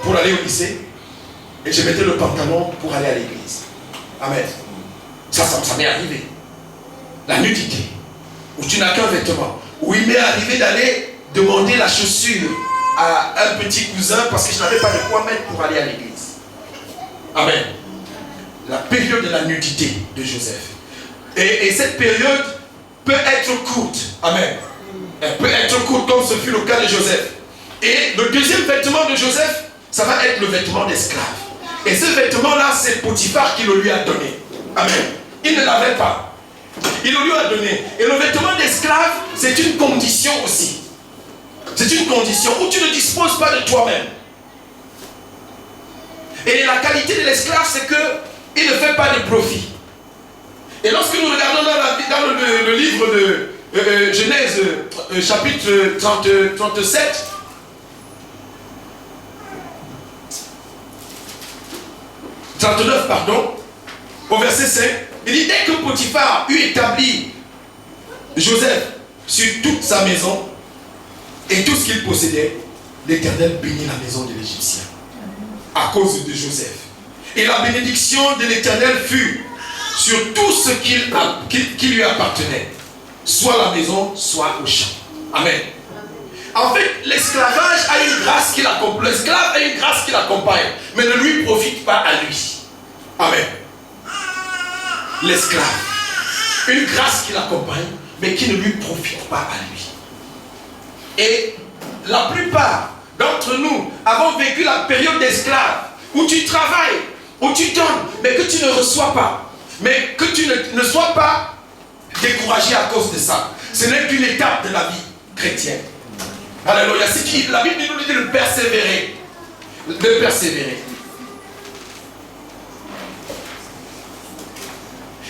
Speaker 1: pour aller au lycée, et je mettais le pantalon pour aller à l'église. Amen. Ça m'est arrivé. La nudité, où tu n'as qu'un vêtement, où il m'est arrivé d'aller demander la chaussure à un petit cousin parce que je n'avais pas de quoi mettre pour aller à l'église. Amen. La période de la nudité de Joseph. Et cette période peut être courte. Amen. Elle peut être courte comme ce fut le cas de Joseph. Et le deuxième vêtement de Joseph, ça va être le vêtement d'esclave. Et ce vêtement-là, c'est Potiphar qui le lui a donné. Amen. Il ne l'avait pas. Il le lui a donné. Et le vêtement d'esclave, c'est une condition aussi. C'est une condition où tu ne disposes pas de toi-même. Et la qualité de l'esclave, c'est qu'il ne fait pas de profit. Et lorsque nous regardons dans le livre de Genèse, chapitre 37, Au verset 5, il dit, dès que Potiphar eut établi Joseph sur toute sa maison et tout ce qu'il possédait, l'Éternel bénit la maison de l'Égyptien à cause de Joseph. Et la bénédiction de l'Éternel fut sur tout ce qui lui appartenait, soit la maison, soit au champ. Amen. En fait, l'esclavage a une grâce qui l'accompagne. L'esclave a une grâce qui l'accompagne, mais ne lui profite pas à lui. Amen. L'esclave, une grâce qui l'accompagne, mais qui ne lui profite pas à lui. Et la plupart d'entre nous avons vécu la période d'esclave, où tu travailles, où tu donnes, mais que tu ne reçois pas. Mais que tu ne sois pas découragé à cause de ça. Ce n'est qu'une étape de la vie chrétienne. Alléluia. La Bible nous dit de persévérer. De persévérer.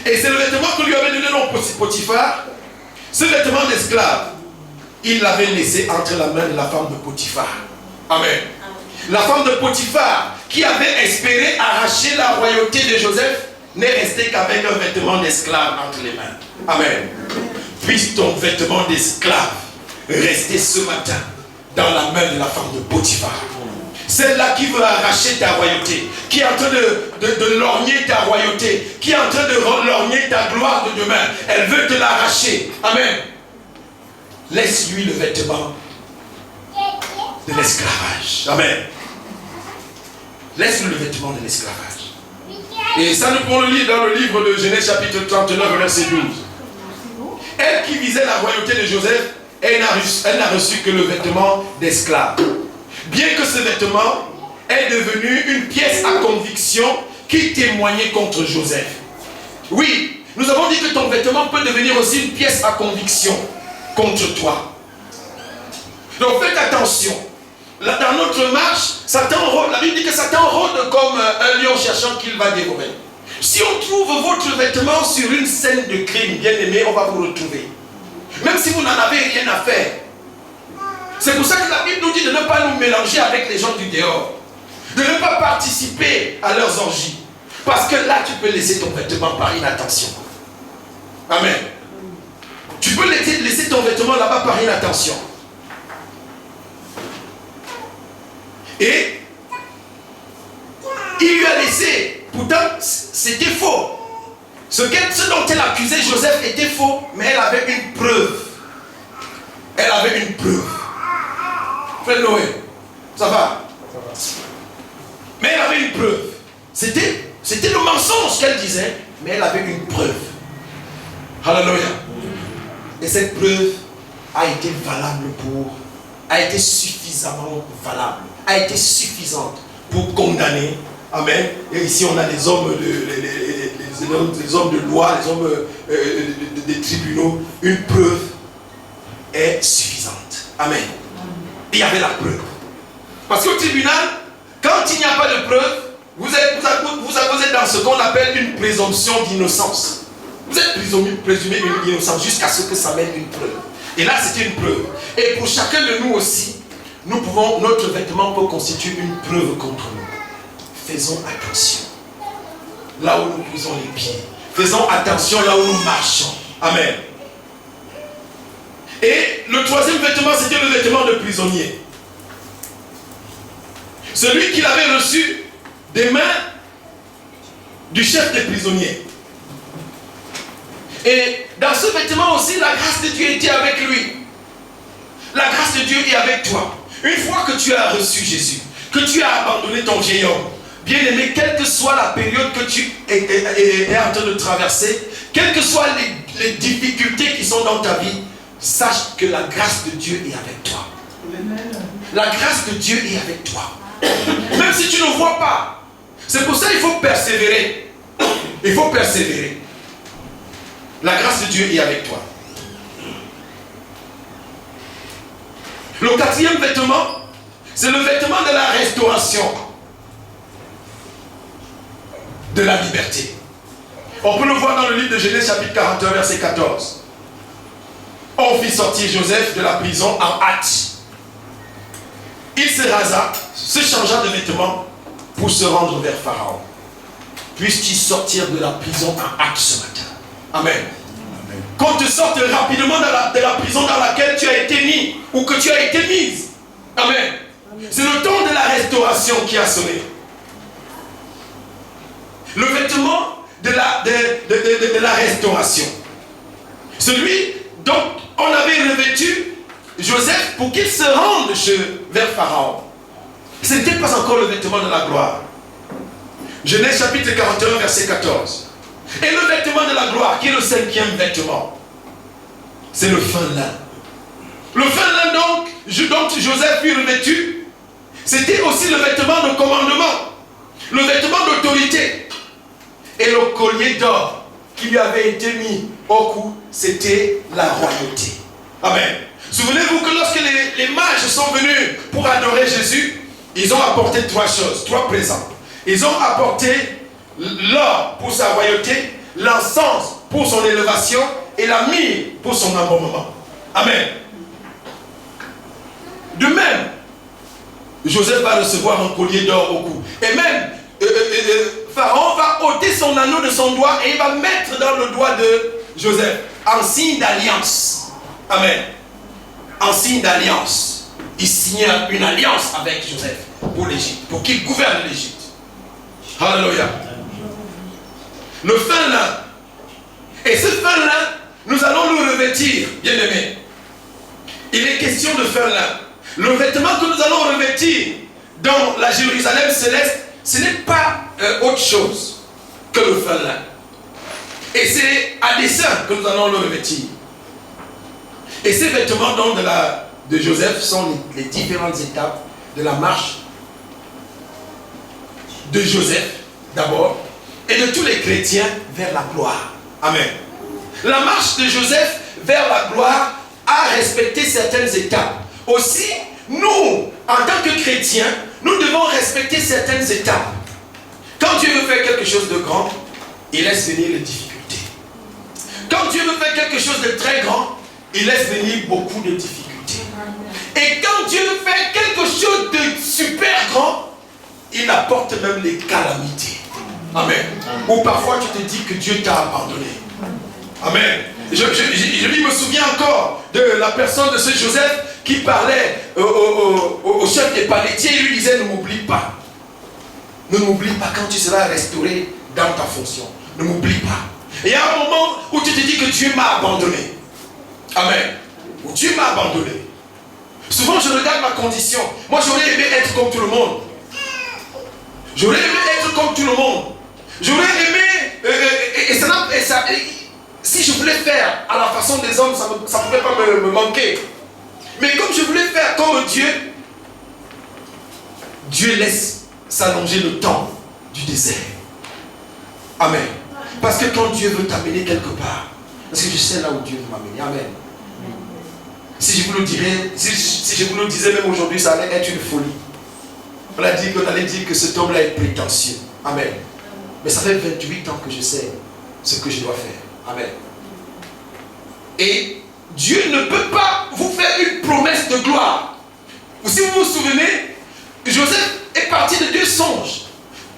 Speaker 1: Et c'est le vêtement que lui avait donné non Potiphar. Ce vêtement d'esclave, il l'avait laissé entre la main de la femme de Potiphar. Amen. La femme de Potiphar, qui avait espéré arracher la royauté de Joseph, n'est restée qu'avec un vêtement d'esclave entre les mains. Amen. Puisse ton vêtement d'esclave rester ce matin dans la main de la femme de Potiphar. Celle-là qui veut arracher ta royauté, qui est en train de lorgner ta royauté, qui est en train de lorgner ta gloire de demain. Elle veut te l'arracher. Amen. Laisse-lui le vêtement de l'esclavage. Amen. Laisse-lui le vêtement de l'esclavage. Et ça nous prend le livre dans le livre de Genèse chapitre 39 verset 12. Elle qui visait la royauté de Joseph, elle n'a reçu que le vêtement d'esclave. Bien que ce vêtement est devenu une pièce à conviction qui témoignait contre Joseph. Oui, nous avons dit que ton vêtement peut devenir aussi une pièce à conviction contre toi. Donc faites attention. Là, dans notre marche, Satan rôde, la Bible dit que Satan rôde comme un lion cherchant qu'il va dévorer. Si on trouve votre vêtement sur une scène de crime, bien aimé, on va vous retrouver. Même si vous n'en avez rien à faire. C'est pour ça que la Bible nous dit de ne pas nous mélanger avec les gens du dehors. De ne pas participer à leurs orgies. Parce que là, tu peux laisser ton vêtement par inattention. Amen. Tu peux laisser ton vêtement là-bas par inattention. Et il lui a laissé. Pourtant, c'était faux. Ce dont elle accusait Joseph était faux, mais elle avait une preuve. Elle avait une preuve. Frère Noé, ça va? Mais elle avait une preuve. C'était le mensonge qu'elle disait, mais elle avait une preuve. Alléluia. Et cette preuve a été valable a été suffisamment valable, a été suffisante pour condamner. Amen. Et ici on a les hommes, les hommes de loi, les hommes des tribunaux. Une preuve est suffisante. Amen. Il y avait la preuve. Parce qu'au tribunal, quand il n'y a pas de preuve, vous êtes dans ce qu'on appelle une présomption d'innocence. Vous êtes présumé une innocence jusqu'à ce que ça mène une preuve. Et là, c'était une preuve. Et pour chacun de nous aussi, notre vêtement peut constituer une preuve contre nous. Faisons attention. Là où nous posons les pieds. Faisons attention là où nous marchons. Amen. Et le troisième vêtement, c'était le vêtement de prisonnier. Celui qu'il avait reçu des mains du chef des prisonniers. Et dans ce vêtement aussi, la grâce de Dieu était avec lui. La grâce de Dieu est avec toi. Une fois que tu as reçu Jésus, que tu as abandonné ton vieil homme, bien aimé, quelle que soit la période que tu es en train de traverser, quelles que soient les difficultés qui sont dans ta vie, sache que la grâce de Dieu est avec toi. La grâce de Dieu est avec toi. Même si tu ne vois pas. C'est pour ça qu'il faut persévérer. Il faut persévérer. La grâce de Dieu est avec toi. Le quatrième vêtement, c'est le vêtement de la restauration. De la liberté. On peut le voir dans le livre de Genèse chapitre 41 verset 14. On fit sortir Joseph de la prison en hâte. Il se rasa, se changea de vêtements pour se rendre vers Pharaon. puisses-tu sortir de la prison en acte ce matin. Amen. Qu'on te sorte rapidement de la prison dans laquelle tu as été mis ou que tu as été mise. Amen. C'est le temps de la restauration qui a sonné. Le vêtement de la restauration. Celui dont on avait revêtu Joseph pour qu'il se rende vers Pharaon. Ce n'était pas encore le vêtement de la gloire. Genèse chapitre 41 verset 14. Et le vêtement de la gloire, qui est le cinquième vêtement, c'est le fin lin. Le fin lin donc, dont Joseph fut revêtu, c'était aussi le vêtement de commandement, le vêtement d'autorité. Et le collier d'or qui lui avait été mis au cou, c'était la royauté. Amen. Souvenez-vous que lorsque les mages sont venus pour adorer Jésus, ils ont apporté trois choses, trois présents. Ils ont apporté l'or pour sa royauté, l'encens pour son élévation et la myrrhe pour son embaumement. Amen. De même, Joseph va recevoir un collier d'or au cou. Et même, Pharaon va ôter son anneau de son doigt et il va mettre dans le doigt de Joseph en signe d'alliance. Amen. En signe d'alliance. Il signait une alliance avec Joseph pour l'Égypte, pour qu'il gouverne l'Égypte. Alléluia. Le fin lin. Et ce fin lin, nous allons le revêtir, bien-aimés. Il est question de fin lin. Le vêtement que nous allons revêtir dans la Jérusalem céleste, ce n'est pas autre chose que le fin lin. Et c'est à dessein que nous allons le revêtir. Et ces vêtements donc de Joseph sont les différentes étapes de la marche de Joseph d'abord et de tous les chrétiens vers la gloire. Amen. La marche de Joseph vers la gloire a respecté certaines étapes. Aussi, nous, en tant que chrétiens, nous devons respecter certaines étapes. Quand Dieu veut faire quelque chose de grand, il laisse venir les difficultés. Quand Dieu veut faire quelque chose de très grand, il laisse venir beaucoup de difficultés. Et quand Dieu veut faire quelque chose de super grand, il apporte même les calamités. Amen. Ou parfois tu te dis que Dieu t'a abandonné. Amen. Je me souviens encore de la personne de ce Joseph qui parlait au chef des palétiers. Il lui disait: ne m'oublie pas. Ne m'oublie pas quand tu seras restauré dans ta fonction. Ne m'oublie pas. Et il y a un moment où tu te dis que Dieu m'a abandonné. Amen. Où Dieu m'a abandonné. Souvent je regarde ma condition. Moi j'aurais aimé être comme tout le monde. J'aurais aimé être comme tout le monde. J'aurais aimé, si je voulais faire à la façon des hommes, ça ne pouvait pas me manquer. Mais comme je voulais faire comme Dieu, Dieu laisse s'allonger le temps du désert. Amen. Parce que quand Dieu veut t'amener quelque part, parce que je sais là où Dieu veut m'amener. Amen. Si je vous le dirais, si je vous le disais même aujourd'hui, ça allait être une folie. On allait dire que cet homme-là est prétentieux. Amen. Mais ça fait 28 ans que je sais ce que je dois faire. Amen. Et Dieu ne peut pas vous faire une promesse de gloire. Si vous vous souvenez, Joseph est parti de 2 songes.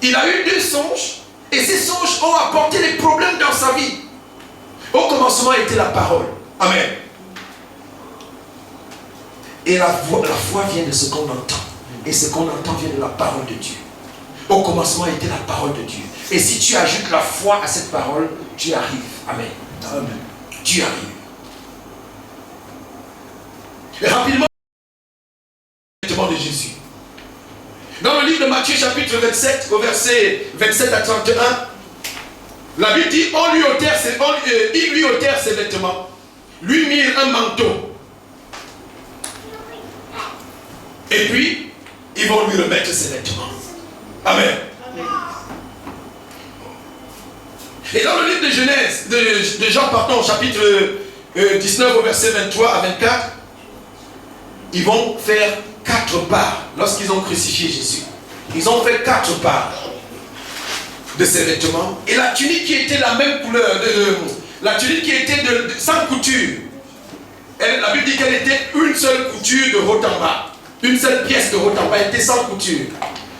Speaker 1: Il a eu 2 songes et ces songes ont apporté des problèmes dans sa vie. Au commencement était la parole. Amen. Et la foi vient de ce qu'on entend. Et ce qu'on entend vient de la parole de Dieu. Au commencement était la parole de Dieu. Et si tu ajoutes la foi à cette parole, tu arrives. Amen. Amen. Tu arrives. Et rapidement, le vêtement de Jésus. Dans le livre de Matthieu chapitre 27, au verset 27 à 31, la Bible dit, ils lui ôtèrent ses vêtements, lui mirent un manteau. Et puis, ils vont lui remettre ses vêtements. Amen. Et dans le livre de Genèse, de Jean, pardon, chapitre 19, au verset 23 à 24, ils vont faire 4 parts lorsqu'ils ont crucifié Jésus. Ils ont fait 4 parts de ses vêtements. Et la tunique qui était la même couleur, la tunique qui était sans couture, la Bible dit qu'elle était une seule couture de haut en bas. Une seule pièce de haut en bas, elle était sans couture.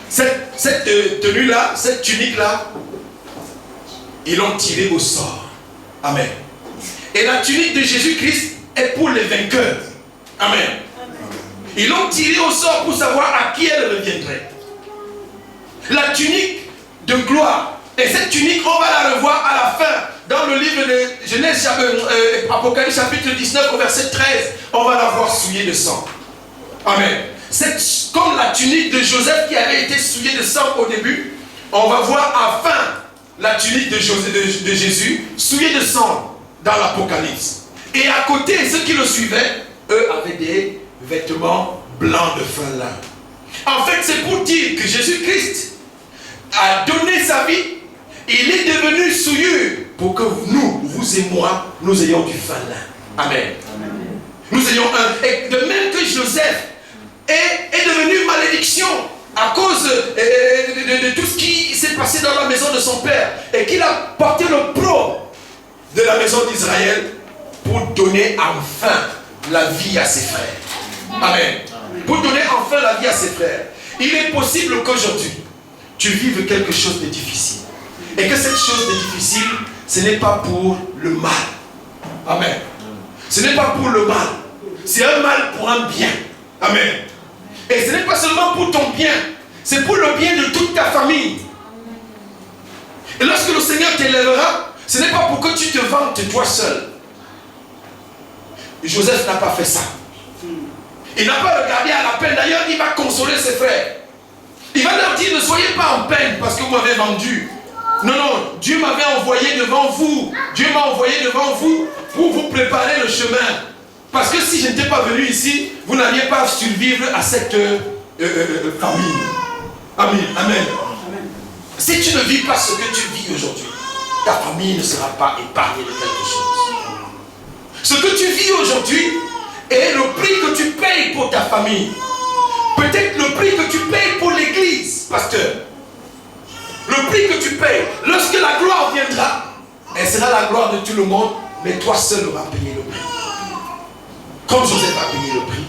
Speaker 1: Cette tenue-là, cette tunique-là, ils l'ont tiré au sort. Amen. Et la tunique de Jésus-Christ est pour les vainqueurs. Amen. Ils l'ont tiré au sort pour savoir à qui elle reviendrait. La tunique de gloire. Et cette tunique, on va la revoir à la fin. Dans le livre de Genèse, Apocalypse chapitre 19, au verset 13, on va la voir souillée de sang. Amen. C'est comme la tunique de Joseph qui avait été souillée de sang au début. On va voir à la fin la tunique de Jésus souillée de sang dans l'Apocalypse. Et à côté, ceux qui le suivaient, eux avaient des vêtements blancs de fin lin. En fait, c'est pour dire que Jésus-Christ a donné sa vie. Il est devenu souillure pour que nous, vous et moi, nous ayons du fin lin. Amen. Amen. Nous ayons un. Et de même que Joseph est devenu malédiction à cause de tout ce qui s'est passé dans la maison de son père et qu'il a porté le pro de la maison d'Israël pour donner enfin la vie à ses frères. Amen. Pour donner enfin la vie à ses frères. Il est possible qu'aujourd'hui, tu vives quelque chose de difficile. Et que cette chose de difficile, ce n'est pas pour le mal. Amen. Ce n'est pas pour le mal. C'est un mal pour un bien. Amen. Et ce n'est pas seulement pour ton bien. C'est pour le bien de toute ta famille. Et lorsque le Seigneur t'élèvera, ce n'est pas pour que tu te vantes toi seul. Joseph n'a pas fait ça. Il n'a pas regardé à la peine. D'ailleurs, il va consoler ses frères. Il va leur dire, ne soyez pas en peine parce que vous m'avez vendu. Non, non, Dieu m'avait envoyé devant vous. Dieu m'a envoyé devant vous pour vous préparer le chemin. Parce que si je n'étais pas venu ici, vous n'alliez pas survivre à cette famine. Amen. Amen. Si tu ne vis pas ce que tu vis aujourd'hui, ta famille ne sera pas épargnée de quelque chose. Ce que tu vis aujourd'hui est le prix que tu payes pour ta famille. Peut-être le prix que tu payes pour l'église, pasteur. Le prix que tu payes, lorsque la gloire viendra, elle sera la gloire de tout le monde, mais toi seul auras payé le prix. Comme Joseph a payé le prix.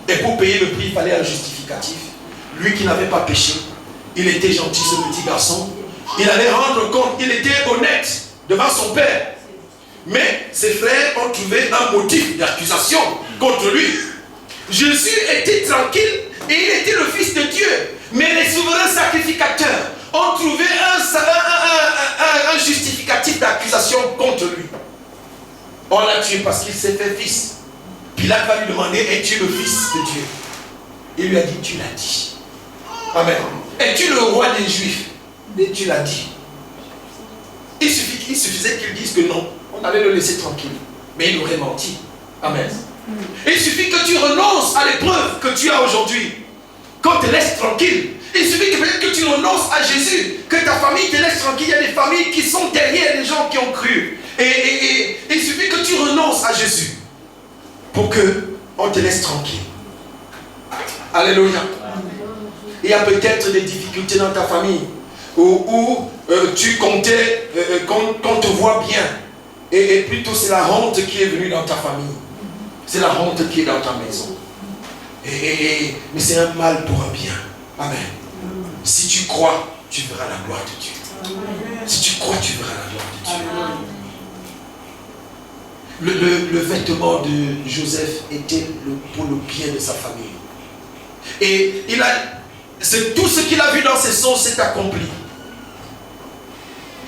Speaker 1: Et pour payer le prix, il fallait un justificatif. Lui qui n'avait pas péché, il était gentil, ce petit garçon. Il allait rendre compte, il était honnête devant son père. Mais ses frères ont trouvé un motif d'accusation contre lui. Jésus était tranquille et il était le Fils de Dieu. Mais les souverains sacrificateurs ont trouvé un justificatif d'accusation contre lui. On l'a tué parce qu'il s'est fait fils. Pilate va lui demander, es-tu le Fils de Dieu? Il lui a dit, tu l'as dit. Amen. Es-tu le roi des Juifs? Et tu l'as dit. Il suffisait qu'il dise que non. On allait le laisser tranquille. Mais il aurait menti. Amen. Il suffit que tu renonces à l'épreuve que tu as aujourd'hui. Qu'on te laisse tranquille. Il suffit que peut-être que tu renonces à Jésus. Que ta famille te laisse tranquille. Il y a des familles qui sont derrière les gens qui ont cru. Et il suffit que tu renonces à Jésus. Pour qu'on te laisse tranquille. Alléluia. Il y a peut-être des difficultés dans ta famille. Où tu comptais qu'on te voit bien. Et plutôt c'est la honte qui est venue dans ta famille. C'est la honte qui est dans ta maison. Mais c'est un mal pour un bien. Amen. Si tu crois, tu verras la gloire de Dieu. Si tu crois, tu verras la gloire de Dieu. Le vêtement de Joseph était pour le bien de sa famille. Et tout ce qu'il a vu dans ses songes s'est accompli.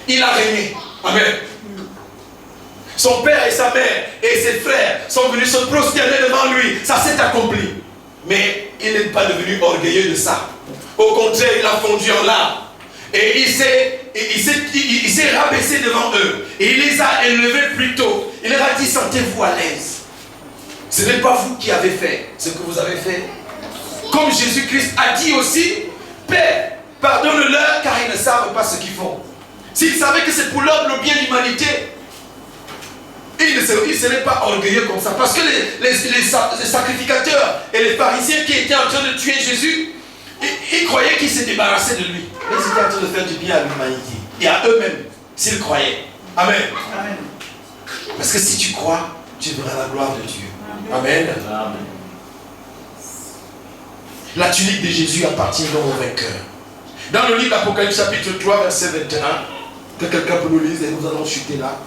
Speaker 1: Il a régné. Amen. Son père et sa mère et ses frères sont venus se prosterner devant lui. Ça s'est accompli. Mais il n'est pas devenu orgueilleux de ça. Au contraire, il a fondu en larmes. Et il s'est rabaissé devant eux. Et il les a élevés plus tôt. Il leur a dit, sentez-vous à l'aise. Ce n'est pas vous qui avez fait ce que vous avez fait. Comme Jésus-Christ a dit aussi, Père, pardonne-leur car ils ne savent pas ce qu'ils font. S'ils savaient que c'est pour leur le bien de l'humanité, ils ne seraient pas orgueilleux comme ça. Parce que les sacrificateurs et les pharisiens qui étaient en train de tuer Jésus, ils croyaient qu'ils s'étaient débarrassés de lui. Ils étaient en train de faire du bien à l'humanité et à eux-mêmes, s'ils croyaient. Amen. Amen. Parce que si tu crois, tu verras la gloire de Dieu. Amen. Amen. La tunique de Jésus appartient donc au vainqueur. Dans le livre d'Apocalypse chapitre 3, verset 21, Que quelqu'un peut nous lire et nous allons chuter là.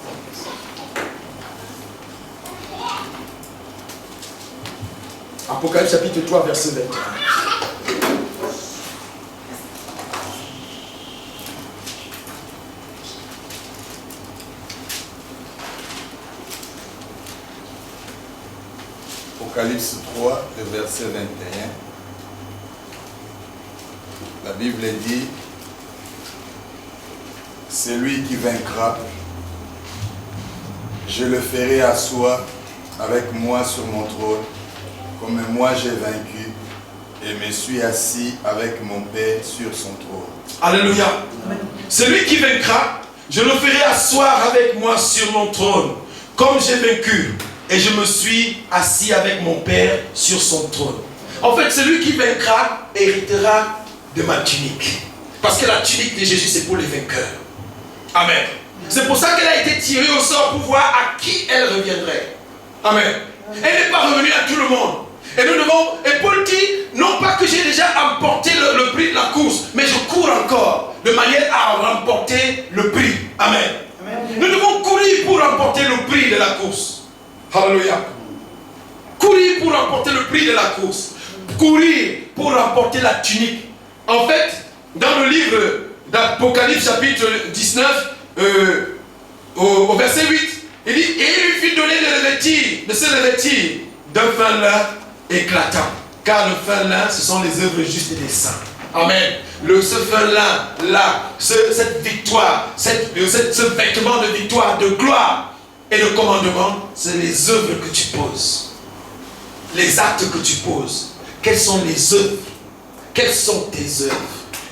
Speaker 1: Apocalypse chapitre 3, verset 21.
Speaker 2: Apocalypse 3, le verset 21. La Bible dit, c'est lui qui vaincra, je le ferai asseoir avec moi sur mon trône, comme moi j'ai vaincu et me suis assis avec mon Père sur son trône.
Speaker 1: Alléluia. Celui qui vaincra, je le ferai asseoir avec moi sur mon trône, comme j'ai vaincu et je me suis assis avec mon Père sur son trône. En fait, celui qui vaincra héritera de ma tunique. Parce que la tunique de Jésus, c'est pour les vainqueurs. Amen. C'est pour ça qu'elle a été tirée au sort pour voir à qui elle reviendrait. Amen. Elle n'est pas revenue à tout le monde. Et nous devons, et Paul dit, non pas que j'ai déjà emporté le prix de la course, mais je cours encore, de manière à remporter le prix. Amen. Amen. Nous devons courir pour remporter le prix de la course. Alléluia. Courir pour remporter le prix de la course. Courir pour remporter la tunique. En fait, dans le livre d'Apocalypse chapitre 19, au verset 8, il dit, et il lui fut donné de se revêtir d'un fin lin éclatant. Car le fin lin, ce sont les œuvres justes des saints. Amen. Ce fin lin, là, cette victoire, ce vêtement de victoire, de gloire et de commandement, c'est les œuvres que tu poses. Les actes que tu poses. Quelles sont les œuvres? Quelles sont tes œuvres?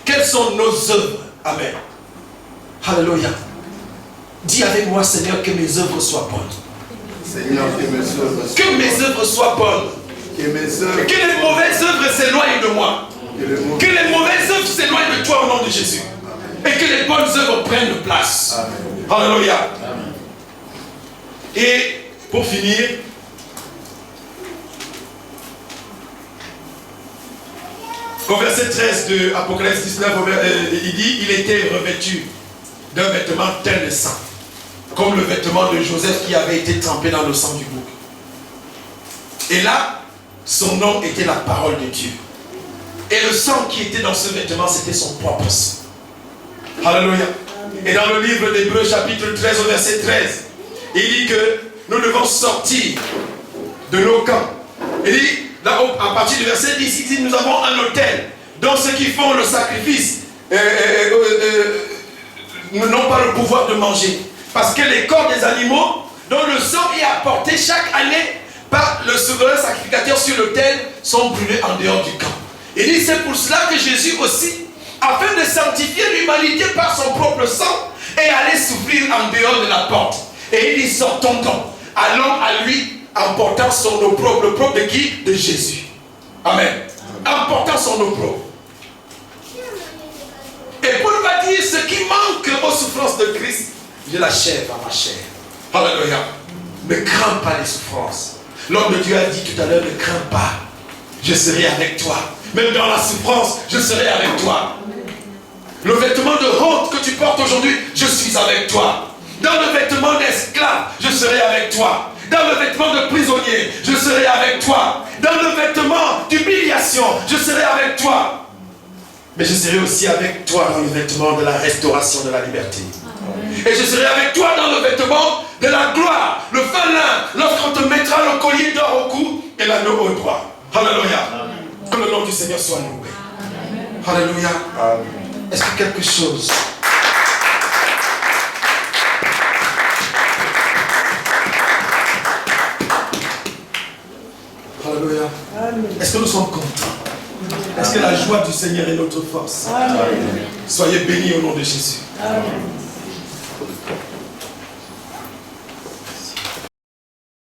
Speaker 1: Quelles sont nos œuvres? Amen. Alléluia. Dis avec moi, Seigneur, que mes œuvres soient bonnes.
Speaker 2: Seigneur,
Speaker 1: que mes œuvres soient bonnes.
Speaker 2: Que
Speaker 1: les mauvaises œuvres s'éloignent de moi. Que les mauvaises œuvres s'éloignent de toi au nom de Jésus. Et que les bonnes œuvres prennent place. Amen. Alléluia. Amen. Et pour finir, au verset 13 de Apocalypse 19, il dit, il était revêtu d'un vêtement tel de sang, comme le vêtement de Joseph qui avait été trempé dans le sang du bouc. Et là, son nom était la parole de Dieu. Et le sang qui était dans ce vêtement, c'était son propre sang. Alléluia. Et dans le livre d'Hébreux chapitre 13 au verset 13, il dit que nous devons sortir de nos camps. Il dit, là, à partir du verset 10, il dit, nous avons un autel dont ceux qui font le sacrifice n'ont pas le pouvoir de manger. Parce que les corps des animaux dont le sang est apporté chaque année par le souverain sacrificateur sur l'autel sont brûlés en dehors du camp. Il dit, c'est pour cela que Jésus aussi, afin de sanctifier l'humanité par son propre sang, est allé souffrir en dehors de la porte. Et il dit, sortons donc, allons à lui, en portant son opprobre. L'opprobre de qui? De Jésus. Amen. En portant son opprobre. Et Paul va dire, ce qui manque aux souffrances de Christ, je l'achève à ma chair. Alléluia. Ne crains pas les souffrances. L'homme de Dieu a dit tout à l'heure, ne crains pas. Je serai avec toi. Même dans la souffrance, je serai avec toi. Le vêtement de honte que tu portes aujourd'hui, je suis avec toi. Dans le vêtement d'esclave, je serai avec toi. Dans le vêtement de prisonnier, je serai avec toi. Dans le vêtement d'humiliation, je serai avec toi. Mais je serai aussi avec toi dans le vêtement de la restauration de la liberté. Et je serai avec toi dans le vêtement de la gloire, le fin lin, lorsqu'on te mettra le collier d'or au cou et l'anneau au doigt. Alléluia. Que le nom du Seigneur soit loué. Alléluia. Est-ce que quelque chose... Alléluia. Est-ce que nous sommes contents? Est-ce que la joie du Seigneur est notre force? Amen. Soyez bénis au nom de Jésus. Amen.